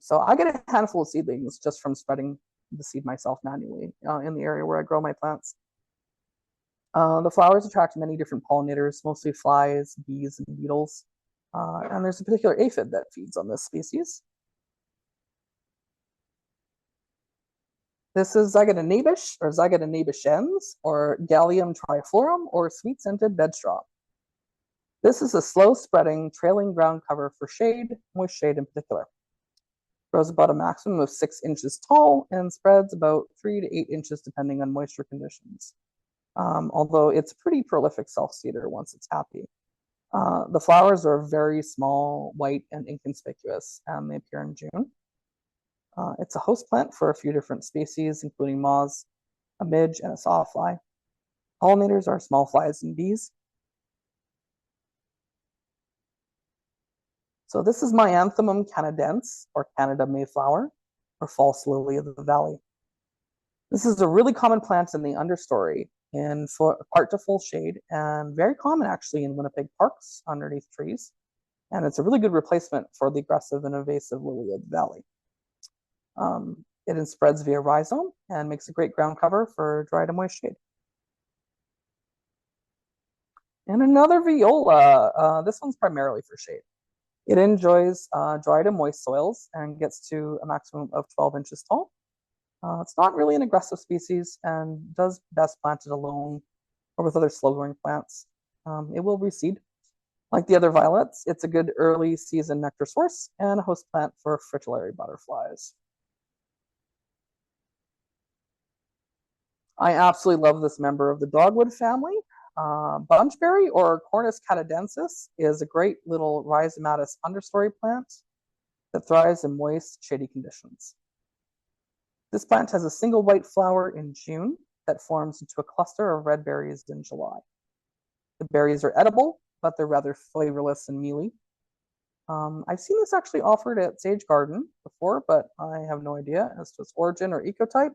So I get a handful of seedlings just from spreading the seed myself manually in the area where I grow my plants. The flowers attract many different pollinators, mostly flies, bees, and beetles. And there's a particular aphid that feeds on this species. This is Zygoda nabish, or Zygoda nabishens, or Gallium triflorum, or sweet-scented bedstraw. This is a slow-spreading, trailing ground cover for shade, moist shade in particular. Grows about a maximum of 6 inches tall and spreads about 3 to 8 inches depending on moisture conditions. Although it's a pretty prolific self-seeder once it's happy. The flowers are very small, white, and inconspicuous, and they appear in June. It's a host plant for a few different species, including moths, a midge, and a sawfly. Pollinators are small flies and bees. So this is Myanthemum canadense, or Canada Mayflower, or false lily of the valley. This is a really common plant in the understory in part to full shade, and very common actually in Winnipeg parks underneath trees. And it's a really good replacement for the aggressive and invasive lily of the valley. It spreads via rhizome and makes a great ground cover for dry to moist shade. And another viola. This one's primarily for shade. It enjoys dry to moist soils and gets to a maximum of 12 inches tall. It's not really an aggressive species and does best planted alone or with other slow-growing plants. It will reseed. Like the other violets, it's a good early season nectar source and a host plant for fritillary butterflies. I absolutely love this member of the dogwood family. Bunchberry, or Cornus canadensis, is a great little rhizomatous understory plant that thrives in moist, shady conditions. This plant has a single white flower in June that forms into a cluster of red berries in July. The berries are edible, but they're rather flavorless and mealy. I've seen this actually offered at Sage Garden before, but I have no idea as to its origin or ecotype.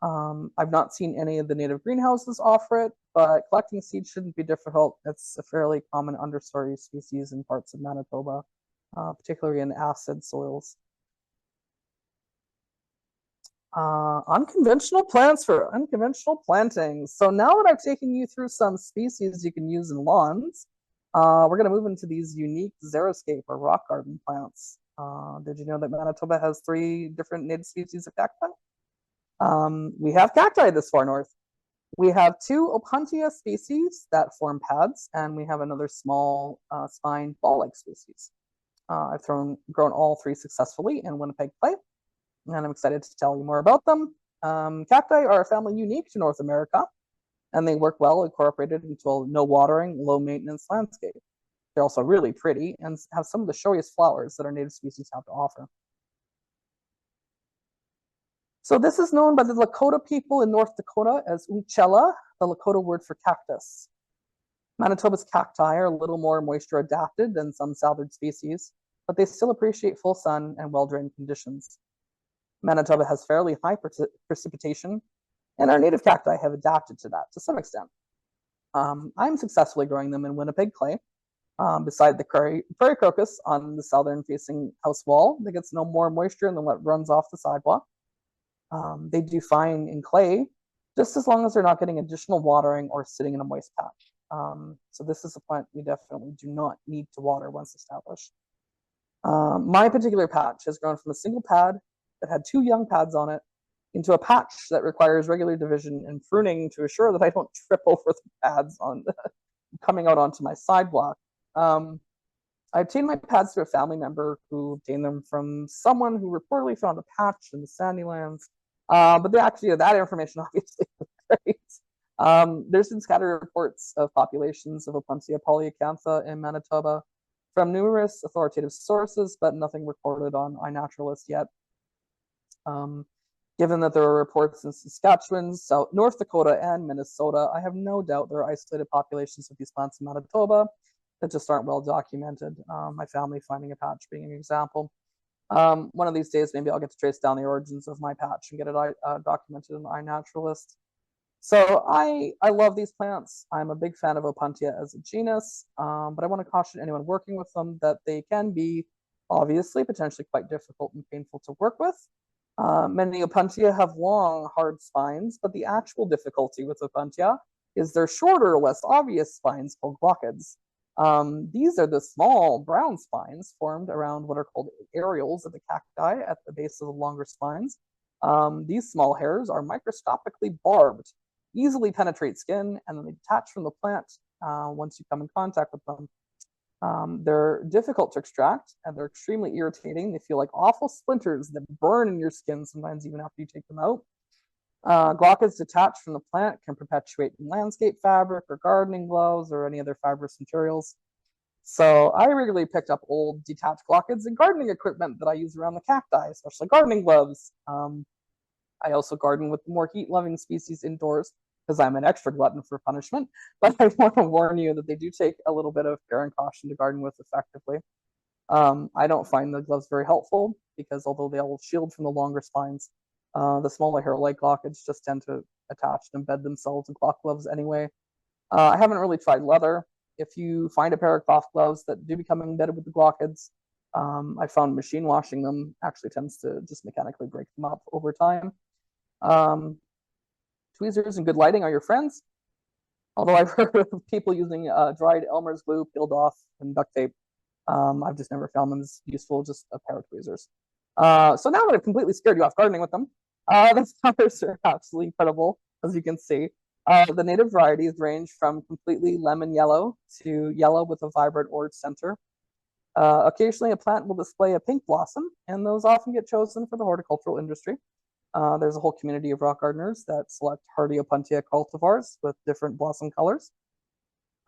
I've not seen any of the native greenhouses offer it, but collecting seeds shouldn't be difficult. It's a fairly common understory species in parts of Manitoba, particularly in acid soils. Unconventional plants for unconventional plantings. So now that I've taken you through some species you can use in lawns, we're going to move into these unique xeriscape or rock garden plants. Did you know that Manitoba has 3 different native species of cacti? We have cacti this far north. We have 2 Opuntia species that form pads, and we have another small spine ball-like species. I've grown all 3 successfully in Winnipeg clay, and I'm excited to tell you more about them. Cacti are a family unique to North America, and they work well incorporated into a no watering, low maintenance landscape. They're also really pretty and have some of the showiest flowers that our native species have to offer. So this is known by the Lakota people in North Dakota as uchella, the Lakota word for cactus. Manitoba's cacti are a little more moisture adapted than some southern species, but they still appreciate full sun and well-drained conditions. Manitoba has fairly high precipitation, and our native cacti have adapted to that to some extent. I'm successfully growing them in Winnipeg clay, beside the prairie crocus on the southern-facing house wall that gets no more moisture than what runs off the sidewalk. They do fine in clay, just as long as they're not getting additional watering or sitting in a moist patch. So this is a plant we definitely do not need to water once established. My particular patch has grown from a single pad that had 2 young pads on it into a patch that requires regular division and pruning to assure that I don't trip over the pads on coming out onto my sidewalk. I obtained my pads through a family member who obtained them from someone who reportedly found a patch in the Sandylands. But that information obviously was great. There's been scattered reports of populations of Opuntia polyacantha in Manitoba from numerous authoritative sources, but nothing recorded on iNaturalist yet. Given that there are reports in Saskatchewan, North Dakota, and Minnesota, I have no doubt there are isolated populations of these plants in Manitoba that just aren't well documented. My family finding a patch being an example. One of these days, maybe I'll get to trace down the origins of my patch and get it documented in iNaturalist. So I love these plants. I'm a big fan of Opuntia as a genus, but I want to caution anyone working with them that they can be obviously potentially quite difficult and painful to work with. Many Opuntia have long, hard spines, but the actual difficulty with Opuntia is their shorter, less obvious spines called glochids. These are the small brown spines formed around what are called areoles of the cacti at the base of the longer spines. These small hairs are microscopically barbed, easily penetrate skin, and then they detach from the plant once you come in contact with them. They're difficult to extract, and they're extremely irritating. They feel like awful splinters that burn in your skin sometimes even after you take them out. Glochids detached from the plant can perpetuate in landscape fabric or gardening gloves or any other fibrous materials. So I regularly picked up old detached glochids and gardening equipment that I use around the cacti, especially gardening gloves. I also garden with more heat-loving species indoors because I'm an extra glutton for punishment. But I want to warn you that they do take a little bit of care and caution to garden with effectively. I don't find the gloves very helpful because although they will shield from the longer spines, the smaller hair-like glochids just tend to attach and embed themselves in cloth gloves anyway. I haven't really tried leather. If you find a pair of cloth gloves that do become embedded with the glochids, I found machine washing them actually tends to just mechanically break them up over time. Tweezers and good lighting are your friends. Although I've heard of people using dried Elmer's glue peeled off and duct tape. I've just never found them as useful, just a pair of tweezers. So now that I've completely scared you off gardening with them, the flowers are absolutely incredible, as you can see. The native varieties range from completely lemon yellow to yellow with a vibrant orange center. Occasionally, a plant will display a pink blossom, and those often get chosen for the horticultural industry. There's a whole community of rock gardeners that select hardy Opuntia cultivars with different blossom colors.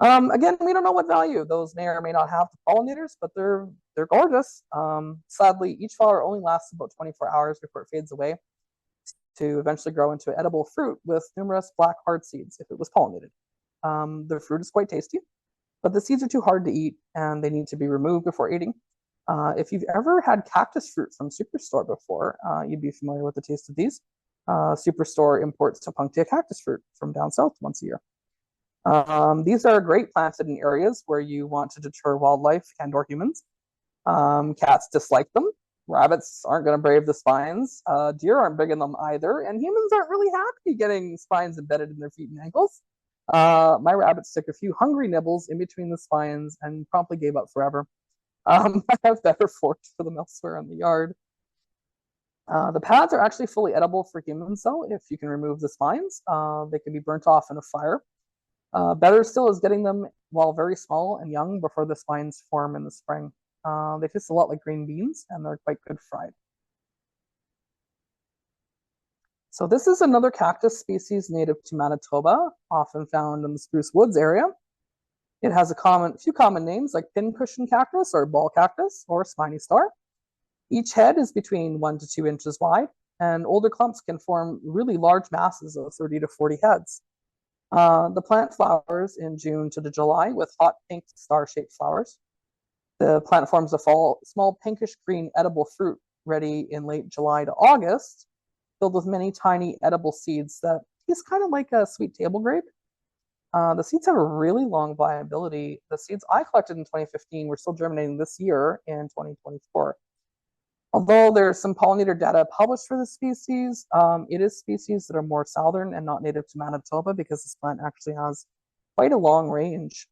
Again, we don't know what value those may or may not have to pollinators, but they're gorgeous. Sadly, each flower only lasts about 24 hours before it fades away to eventually grow into edible fruit with numerous black hard seeds if it was pollinated. The fruit is quite tasty, but the seeds are too hard to eat and they need to be removed before eating. If you've ever had cactus fruit from Superstore before, you'd be familiar with the taste of these. Superstore imports Opuntia cactus fruit from down south once a year. These are great planted in areas where you want to deter wildlife and or humans. Cats dislike them. Rabbits aren't going to brave the spines. Deer aren't big in them either. And humans aren't really happy getting spines embedded in their feet and ankles. My rabbits took a few hungry nibbles in between the spines and promptly gave up forever. I have better forage for them elsewhere in the yard. The pads are actually fully edible for humans, though, if you can remove the spines. They can be burnt off in a fire. Better still is getting them while very small and young before the spines form in the spring. They taste a lot like green beans, and they're quite good fried. So this is another cactus species native to Manitoba, often found in the spruce woods area. It has a few common names like pincushion cactus or ball cactus or spiny star. Each head is between 1 to 2 inches wide, and older clumps can form really large masses of 30 to 40 heads. The plant flowers in June to July with hot pink star-shaped flowers. The plant forms a small pinkish-green edible fruit ready in late July to August, filled with many tiny edible seeds that taste kind of like a sweet table grape. The seeds have a really long viability. The seeds I collected in 2015 were still germinating this year in 2024. Although there's some pollinator data published for this species, it is species that are more southern and not native to Manitoba because this plant actually has quite a long range.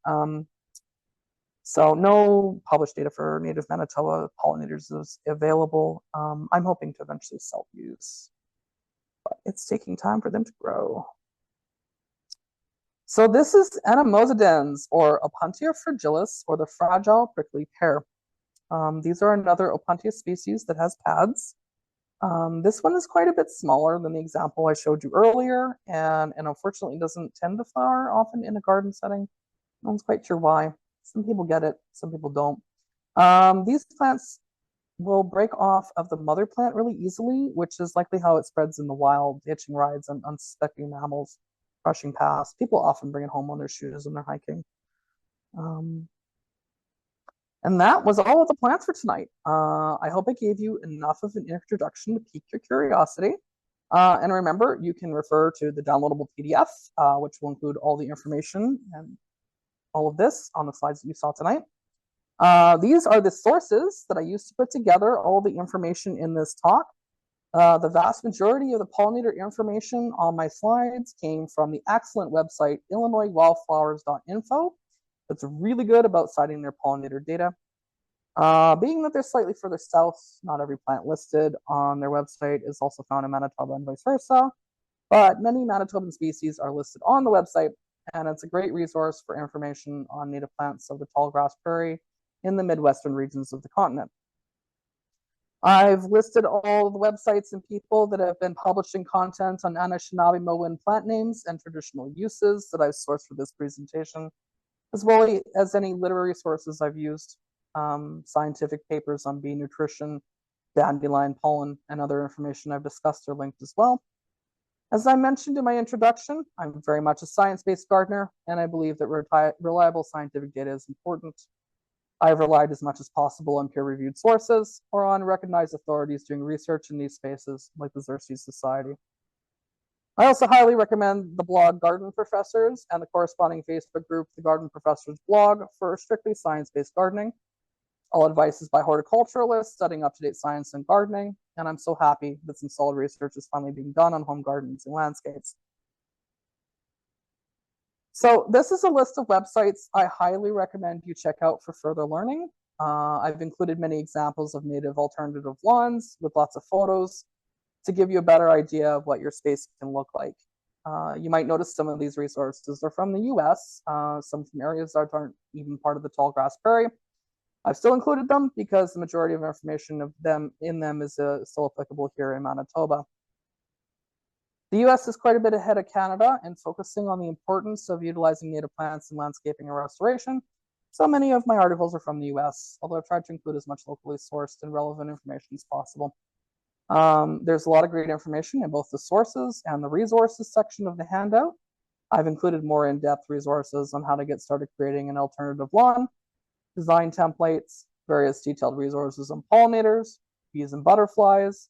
So no published data for native Manitoba pollinators is available. I'm hoping to eventually self-use, but it's taking time for them to grow. So this is Anemozidens, or Opuntia fragilis, or the fragile prickly pear. These are another Opuntia species that has pads. This one is quite a bit smaller than the example I showed you earlier, and unfortunately doesn't tend to flower often in a garden setting. No one's quite sure why. Some people get it, some people don't. These plants will break off of the mother plant really easily, which is likely how it spreads in the wild, hitching rides on unsuspecting mammals rushing past. People often bring it home on their shoes when they're hiking. And that was all of the plants for tonight. I hope I gave you enough of an introduction to pique your curiosity. And remember, you can refer to the downloadable PDF, which will include all the information and all of this on the slides that you saw tonight. These are the sources that I used to put together all the information in this talk. The vast majority of the pollinator information on my slides came from the excellent website illinoiswildflowers.info. That's really good about citing their pollinator data. Being that they're slightly further south, not every plant listed on their website is also found in Manitoba and vice versa, but many Manitoban species are listed on the website, and it's a great resource for information on native plants of the tallgrass prairie in the Midwestern regions of the continent. I've listed all the websites and people that have been publishing content on Anishinaabe-Mowin plant names and traditional uses that I've sourced for this presentation, as well as any literary sources I've used, scientific papers on bee nutrition, dandelion pollen, and other information I've discussed are linked as well. As I mentioned in my introduction, I'm very much a science-based gardener, and I believe that reliable scientific data is important. I've relied as much as possible on peer-reviewed sources or on recognized authorities doing research in these spaces, like the Xerces Society. I also highly recommend the blog Garden Professors and the corresponding Facebook group, the Garden Professors blog, for strictly science-based gardening. All advice is by horticulturalists studying up-to-date science and gardening, and I'm so happy that some solid research is finally being done on home gardens and landscapes. So this is a list of websites I highly recommend you check out for further learning. I've included many examples of native alternative lawns with lots of photos to give you a better idea of what your space can look like. You might notice some of these resources are from the US, some from areas that aren't even part of the tallgrass prairie. I've still included them because the majority of information of them in them is still applicable here in Manitoba. The US is quite a bit ahead of Canada in focusing on the importance of utilizing native plants in landscaping and restoration. So many of my articles are from the US, although I've tried to include as much locally sourced and relevant information as possible. There's a lot of great information in both the sources and the resources section of the handout. I've included more in-depth resources on how to get started creating an alternative lawn, design templates, various detailed resources on pollinators, bees and butterflies,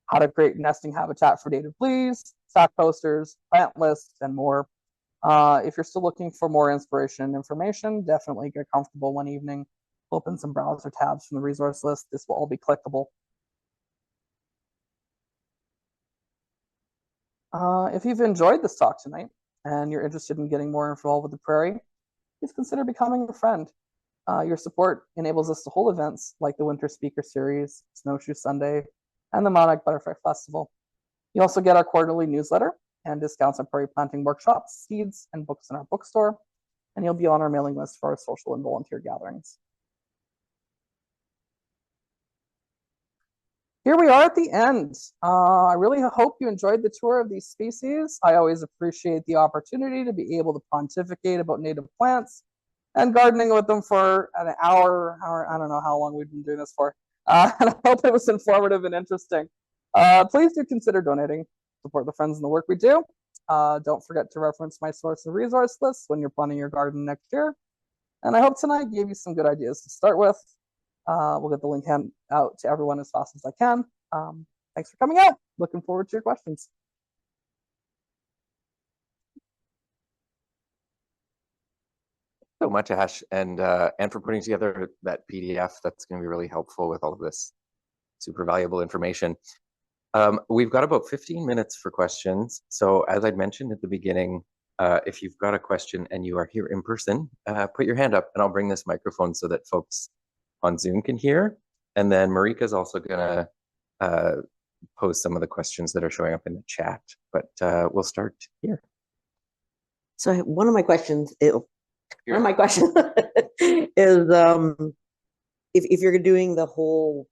how to create nesting habitat for native bees, stack posters, plant lists, and more. If you're still looking for more inspiration and information, definitely get comfortable one evening, open some browser tabs from the resource list. This will all be clickable. If you've enjoyed this talk tonight and you're interested in getting more involved with the prairie, please consider becoming a friend. Your support enables us to hold events like the Winter Speaker Series, Snowshoe Sunday, and the Monarch Butterfly Festival. You also get our quarterly newsletter and discounts on prairie planting workshops, seeds, and books in our bookstore, and you'll be on our mailing list for our social and volunteer gatherings. Here we are at the end. I really hope you enjoyed the tour of these species. I always appreciate the opportunity to be able to pontificate about native plants and gardening with them for an hour, I don't know how long we've been doing this for. And I hope it was informative and interesting. Please do consider donating, support the friends and the work we do. Don't forget to reference my source and resource lists when you're planning your garden next year. And I hope tonight gave you some good ideas to start with. We'll get the link out to everyone as fast as I can. Thanks for coming out. Looking forward to your questions. So much, Ash, and for putting together that PDF. That's going to be really helpful with all of this super valuable information. We've got about 15 minutes for questions. So as I mentioned at the beginning, if you've got a question and you are here in person, put your hand up and I'll bring this microphone so that folks on Zoom can hear. And then Marika's also going to pose some of the questions that are showing up in the chat. But we'll start here. So one of my questions is, if you're doing the whole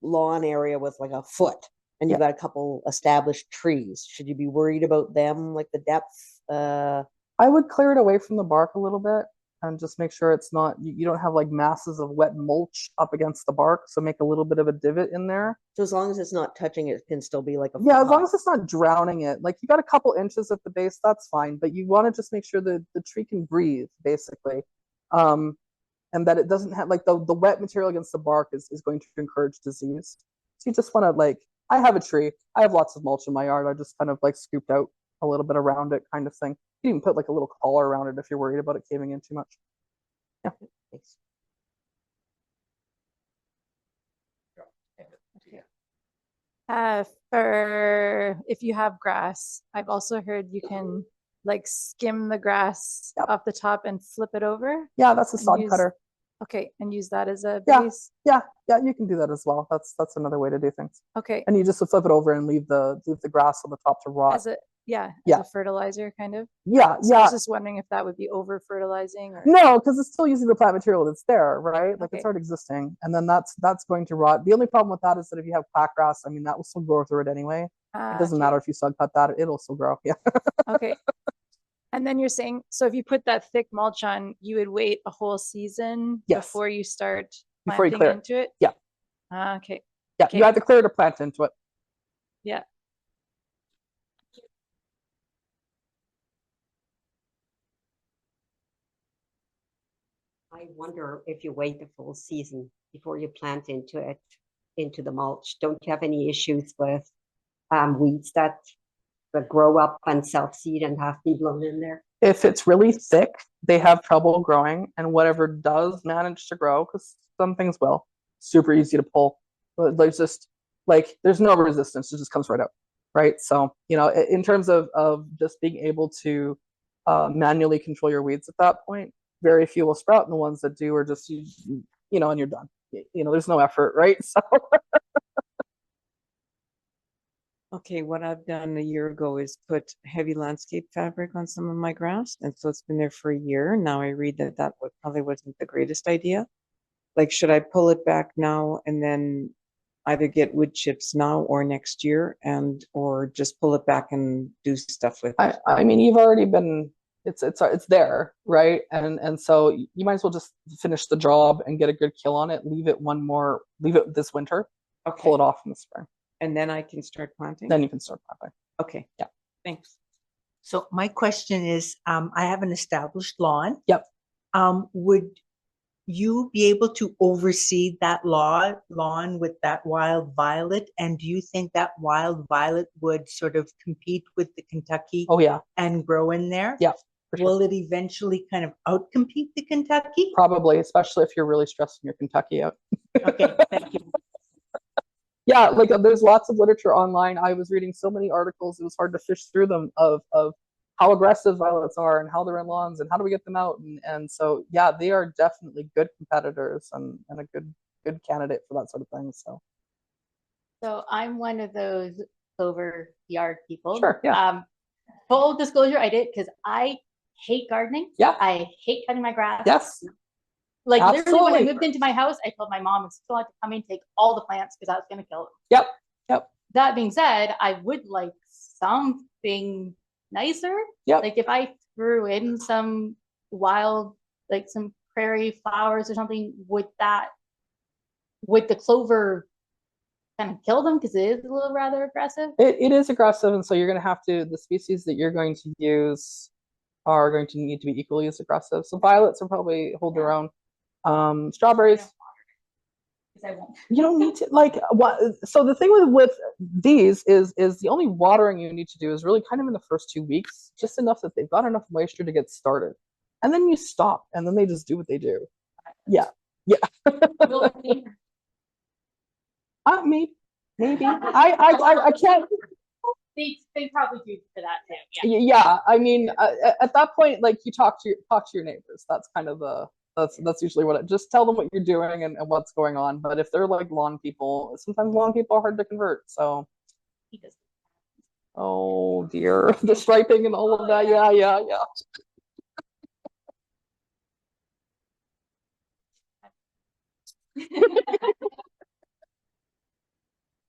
lawn area with like a foot and you've got a couple established trees, should you be worried about them, like the depth? I would clear it away from the bark a little bit. and just make sure it's not, you don't have like masses of wet mulch up against the bark. So make a little bit of a divot in there. So as long as it's not touching it, it can still be like a Yeah, as long high. as it's not drowning it. Like you got a couple inches at the base, that's fine. But you want to just make sure that the tree can breathe, basically. And that it doesn't have like the wet material against the bark is going to encourage disease. So you just want to like, I have a tree. I have lots of mulch in my yard. I just kind of like scooped out a little bit around it kind of thing. You can even put like a little collar around it if you're worried about it caving in too much. Yeah. Thanks. For if you have grass, I've also heard you can like skim the grass Yep. off the top and flip it over. Yeah, that's a And sod use- cutter. Okay, and use that as a Yeah. base. Yeah, you can do that as well. That's another way to do things. Okay, And you just flip it over and leave the grass on the top to rot. as a Yeah. as a fertilizer kind of. Yeah, So I yeah. was just wondering if that would be over fertilizing or No, because it's still using the plant material that's there, right? Like Okay. it's already existing, and then that's going to rot. The only problem with that is that if you have black grass, I mean, that will still grow through it anyway. It doesn't okay. matter if you sod cut that; it'll still grow. Yeah. Okay. And then you're saying, so if you put that thick mulch on, you would wait a whole season Yes. before you start Before you planting clear it. into it? Yeah. Okay. Yeah, Okay. you have to clear to plant into it. Yeah. I wonder if you wait the full season before you plant into it, into the mulch, don't you have any issues with weeds that grow up and self-seed and have to be blown in there? If it's really thick, they have trouble growing, and whatever does manage to grow, because some things will, super easy to pull. But there's just like there's no resistance; it just comes right out, right? So in terms of just being able to manually control your weeds at that point, very few will sprout, and the ones that do are just and you're done. There's no effort, right? So Okay, what I've done a year ago is put heavy landscape fabric on some of my grass, and so it's been there for a year. Now I read that probably wasn't the greatest idea. Like, should I pull it back now and then either get wood chips now or next year, or just pull it back and do stuff with it? I mean, you've already been. It's there, right? And so you might as well just finish the job and get a good kill on it. Leave it this winter. Okay, Pull it off in the spring. and then I can start planting. Then you can start planting. Okay, Yeah. Thanks. So my question is, I have an established lawn. Yep. Would you be able to oversee that lawn with that wild violet? And do you think that wild violet would sort of compete with the Kentucky Oh yeah, and grow in there? yeah. For sure. Will it eventually kind of outcompete the Kentucky? Probably, especially if you're really stressing your Kentucky out. Okay, thank you. Yeah, like there's lots of literature online. I was reading so many articles, it was hard to fish through them of how aggressive violets are and how they're in lawns and how do we get them out. And so, yeah, they are definitely good competitors and a good candidate for that sort of thing. So I'm one of those clover yard people. Sure, yeah. Full disclosure, I did because I hate gardening. Yeah. I hate cutting my grass. Yes. Like literally when I Absolutely. moved into my house, I told my mom I still had to come in and take all the plants because I was going to kill them. Yep. Yep. That being said, I would like something nicer. Yep. Like if I threw in some wild, like some prairie flowers or something, would the clover kind of kill them because it is a little rather aggressive? It is aggressive, and so you're going to have to, the species that you're going to use are going to need to be equally as aggressive. So violets will probably hold their own. Strawberries, Because I won't. you don't need to like what. So the thing with these is the only watering you need to do is really kind of in the first 2 weeks, just enough that they've got enough moisture to get started, and then you stop, and then they just do what they do. Yeah, yeah. Will it be- Maybe. I can't. They probably do for that too. Yeah. Yeah, I mean, at that point, like you talk to your neighbors. That's kind of that's usually what just tell them what you're doing and what's going on. But if they're like lawn people, sometimes lawn people are hard to convert. So, He does. oh dear, the striping and all of that. Yeah.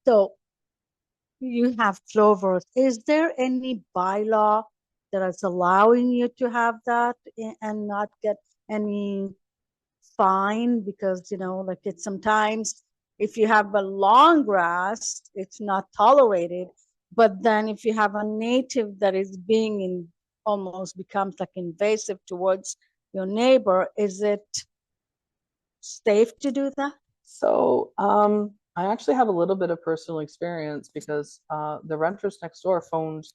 So you have clovers. Is there any bylaw that is allowing you to have that and not get any fine? Because, you know, like it's sometimes if you have a long grass, it's not tolerated. But then if you have a native that is being almost becomes like invasive towards your neighbor, is it safe to do that? So I actually have a little bit of personal experience because the renters next door phoned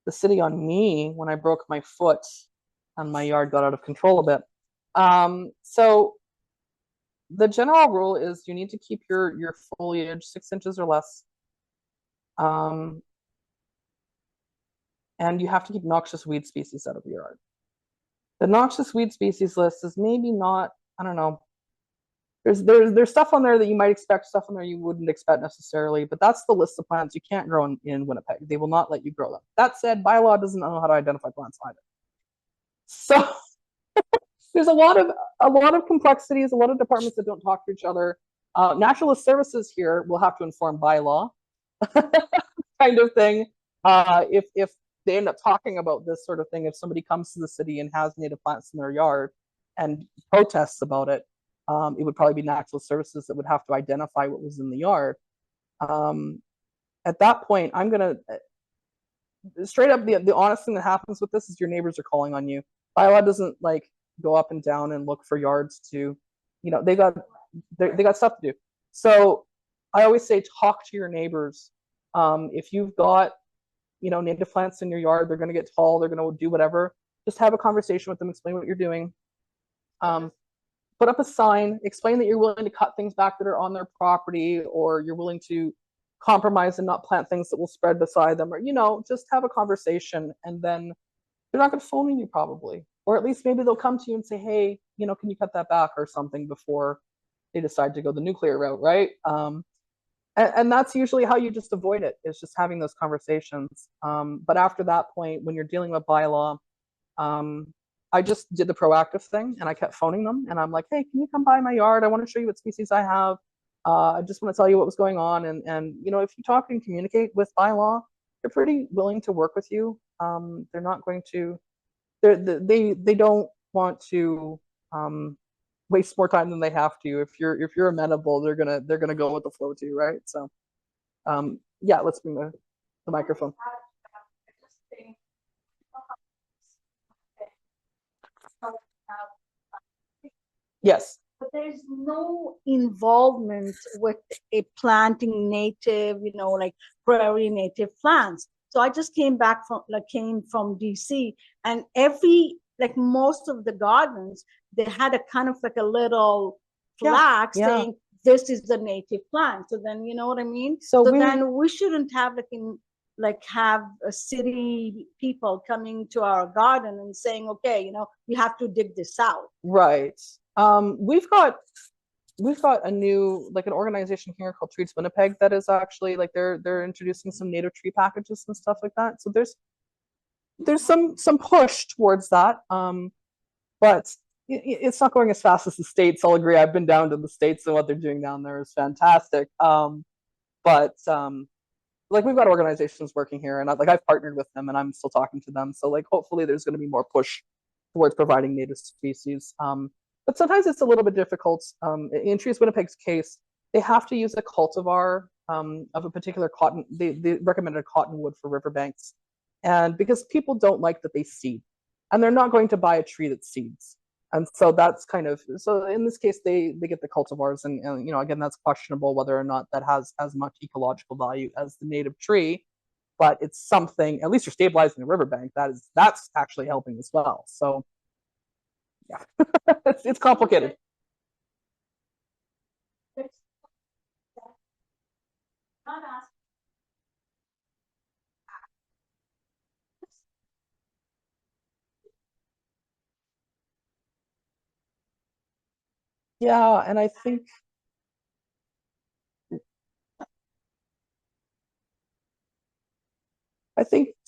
the city on me when I broke my foot and my yard got out of control a bit. So the general rule is you need to keep your foliage 6 inches or less. And you have to keep noxious weed species out of your yard. The noxious weed species list is maybe not, I don't know. There's stuff on there that you might expect, stuff on there you wouldn't expect necessarily, but that's the list of plants you can't grow in Winnipeg. They will not let you grow them. That said, bylaw doesn't know how to identify plants either. So there's a lot of complexities, a lot of departments that don't talk to each other. Naturalist Services here will have to inform bylaw kind of thing. If they end up talking about this sort of thing, if somebody comes to the city and has native plants in their yard and protests about it, it would probably be Natural Services that would have to identify what was in the yard. At that point, I'm gonna straight up the honest thing that happens with this is your neighbors are calling on you. Bylaw doesn't like go up and down and look for yards to, you know, they got stuff to do. So I always say talk to your neighbors. If you've got, you know, native plants in your yard, they're going to get tall, they're going to do whatever. Just have a conversation with them, explain what you're doing. Put up a sign, explain that you're willing to cut things back that are on their property, or you're willing to compromise and not plant things that will spread beside them, or, you know, just have a conversation, and then they're not going to phone you probably, or at least maybe they'll come to you and say, hey, you know, can you cut that back or something before they decide to go the nuclear route, right? And that's usually how you just avoid it, is just having those conversations. But after that point, when you're dealing with bylaw, I just did the proactive thing and I kept phoning them and I'm like, hey, can you come by my yard? I want to show you what species I have. I just want to tell you what was going on. And you know, if you talk and communicate with bylaw, they're pretty willing to work with you. They're not going to, they don't want to waste more time than they have to. If you're amenable, they're gonna go with the flow too, right? So yeah, let's bring the microphone. Yes. But there's no involvement with a planting native, you know, like prairie native plants. So I just came from DC, and most of the gardens, they had a kind of like a little plaque saying this is the native plant. So then, you know what I mean? So then we shouldn't have have a city people coming to our garden and saying, okay, you know, you have to dig this out. Right. We've got a new, like, an organization here called Trees Winnipeg that is actually like they're introducing some native tree packages and stuff like that. So there's some push towards that. But it's not going as fast as the States. I'll agree. I've been down to the States and what they're doing down there is fantastic. But like, we've got organizations working here, and I've partnered with them and I'm still talking to them. So like, hopefully there's going to be more push towards providing native species. But sometimes it's a little bit difficult. In Trees Winnipeg's case, they have to use a cultivar of a particular cotton. They recommended a cottonwood for riverbanks, and because people don't like that they seed, and they're not going to buy a tree that seeds, and so that's kind of, so in this case they get the cultivars, and you know, again, that's questionable whether or not that has as much ecological value as the native tree, but it's something. At least you're stabilizing the riverbank. That's actually helping as well. So. Yeah, it's complicated. Yeah, and I think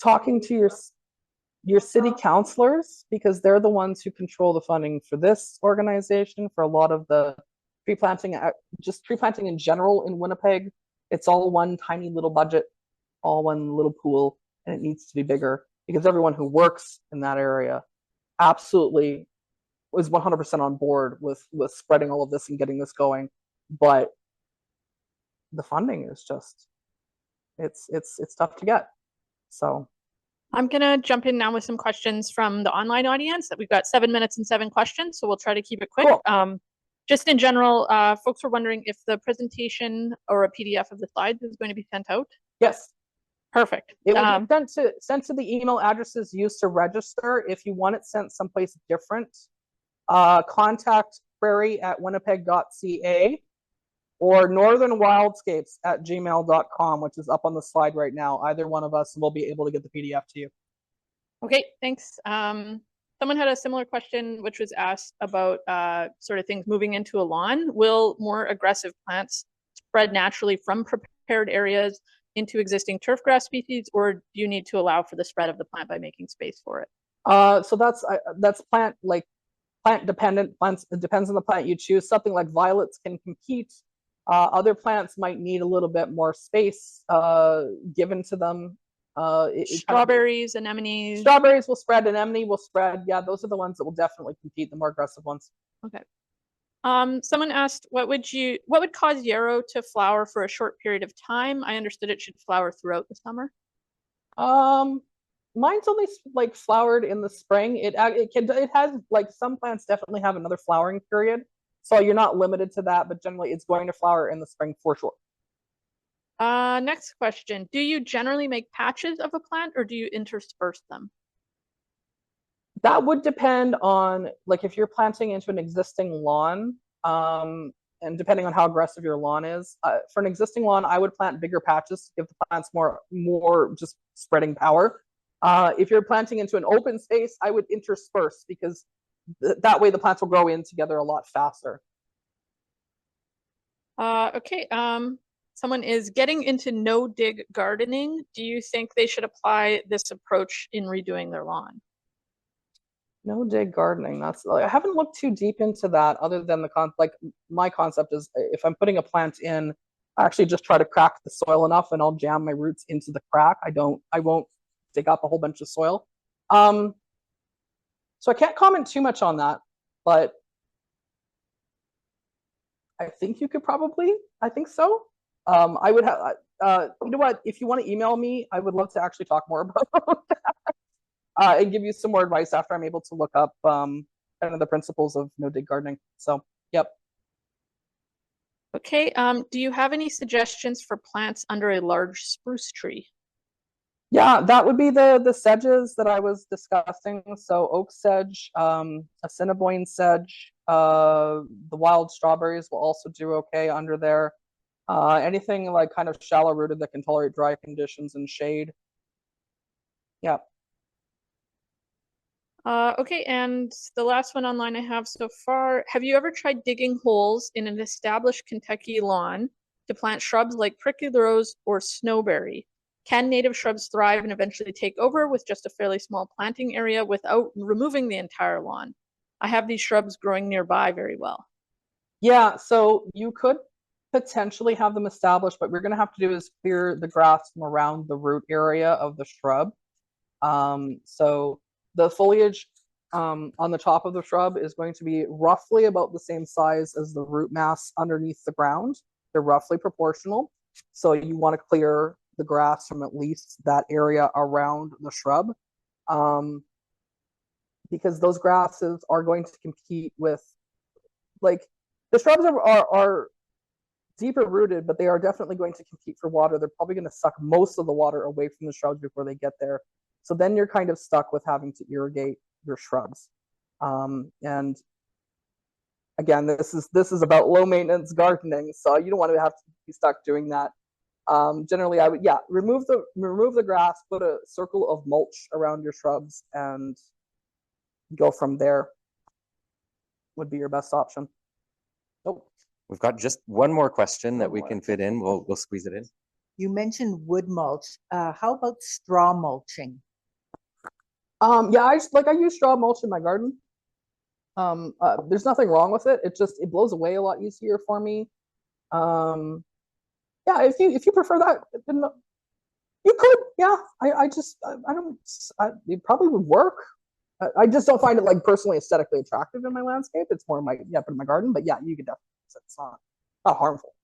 talking to your city councilors, because they're the ones who control the funding for this organization, for a lot of the tree planting, just tree planting in general in Winnipeg. It's all one tiny little budget, all one little pool, and it needs to be bigger because everyone who works in that area absolutely was 100% on board with spreading all of this and getting this going, but the funding is just it's tough to get. So I'm gonna jump in now with some questions from the online audience. That we've got 7 minutes and 7 questions, so we'll try to keep it quick. Cool. Just in general, folks were wondering if the presentation or a PDF of the slides is going to be sent out. yes, Perfect. it will be sent to the email addresses used to register. If you want it sent someplace different, contact prairie@winnipeg.ca or NorthernWildscapes@gmail.com, which is up on the slide right now. Either one of us will be able to get the PDF to you. Okay, thanks. Someone had a similar question, which was asked about sort of things moving into a lawn. Will more aggressive plants spread naturally from prepared areas into existing turf grass species, or do you need to allow for the spread of the plant by making space for it? So that's plant dependent. Plants, it depends on the plant you choose. Something like violets can compete. Other plants might need a little bit more space given to them. Strawberries, anemones. Strawberries will spread, anemone will spread. Yeah, those are the ones that will definitely compete, the more aggressive ones. Okay. Someone asked, what would cause yarrow to flower for a short period of time? I understood it should flower throughout the summer. Mine's only like flowered in the spring. It has, like, some plants definitely have another flowering period, so you're not limited to that, but generally it's going to flower in the spring for sure. Next question. Do you generally make patches of a plant or do you intersperse them? That would depend on, like, if you're planting into an existing lawn, and depending on how aggressive your lawn is. For an existing lawn, I would plant bigger patches to give the plants more just spreading power. If you're planting into an open space, I would intersperse, because that way the plants will grow in together a lot faster. Okay. Someone is getting into no-dig gardening. Do you think they should apply this approach in redoing their lawn? No-dig gardening. That's, like, I haven't looked too deep into that, other than my concept is, if I'm putting a plant in, I actually just try to crack the soil enough and I'll jam my roots into the crack. I won't dig up a whole bunch of soil. So I can't comment too much on that, but I think you could probably, I think so. I would have, you know what, if you want to email me, I would love to actually talk more about that. And give you some more advice after I'm able to look up kind of the principles of no-dig gardening. So, yep. Okay. Do you have any suggestions for plants under a large spruce tree? Yeah, that would be the sedges that I was discussing. So oak sedge, assiniboine sedge, the wild strawberries will also do okay under there. Anything like kind of shallow rooted that can tolerate dry conditions and shade. Yeah. Okay, and the last one online I have so far. Have you ever tried digging holes in an established Kentucky lawn to plant shrubs like prickly rose or snowberry? Can native shrubs thrive and eventually take over with just a fairly small planting area without removing the entire lawn? I have these shrubs growing nearby very well. Yeah, so you could potentially have them established, but what we're going to have to do is clear the grass from around the root area of the shrub. So the foliage on the top of the shrub is going to be roughly about the same size as the root mass underneath the ground. They're roughly proportional. So you want to clear the grass from at least that area around the shrub, because those grasses are going to compete with, like, the shrubs are deeper rooted, but they are definitely going to compete for water. They're probably going to suck most of the water away from the shrubs before they get there. So then you're kind of stuck with having to irrigate your shrubs. And again, this is about low maintenance gardening, so you don't want to have to be stuck doing that. Generally, I would, yeah, remove the grass, put a circle of mulch around your shrubs, and go from there. Would be your best option. Oh, we've got just one more question that we can fit in. We'll squeeze it in. You mentioned wood mulch. How about straw mulching? Yeah, I use straw mulch in my garden. There's nothing wrong with it. It blows away a lot easier for me. Yeah, if you prefer that, then you could. Yeah, it probably would work. I just don't find it like personally aesthetically attractive in my landscape. It's more my put in my garden. But yeah, you could definitely use it. It's not harmful.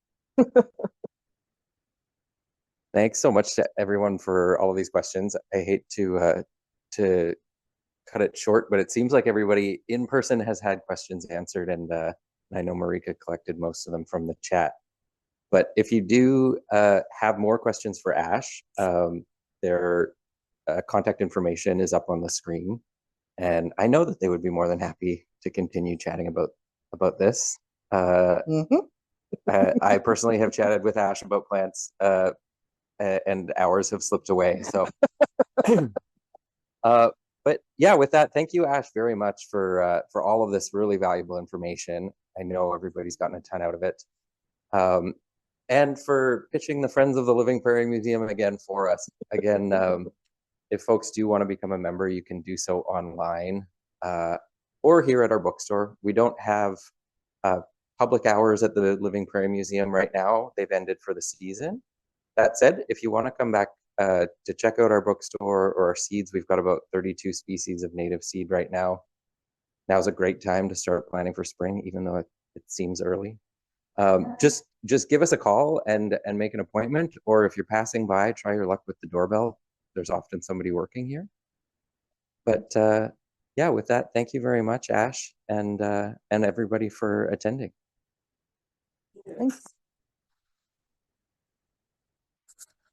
Thanks so much to everyone for all of these questions. I hate to cut it short, but it seems like everybody in person has had questions answered, and I know Marika collected most of them from the chat. But if you do have more questions for Ash, their contact information is up on the screen, and I know that they would be more than happy to continue chatting about this. I personally have chatted with Ash about plants, and hours have slipped away. So, but yeah, with that, thank you, Ash, very much for all of this really valuable information. I know everybody's gotten a ton out of it. And for pitching the Friends of the Living Prairie Museum again for us. Again, if folks do want to become a member, you can do so online or here at our bookstore. We don't have public hours at the Living Prairie Museum right now. They've ended for the season. That said, if you want to come back to check out our bookstore or our seeds, we've got about 32 species of native seed right now. Now's a great time to start planning for spring, even though it seems early. Just give us a call and make an appointment, or if you're passing by, try your luck with the doorbell. There's often somebody working here. But yeah, with that, thank you very much, Ash, and everybody for attending. Thanks.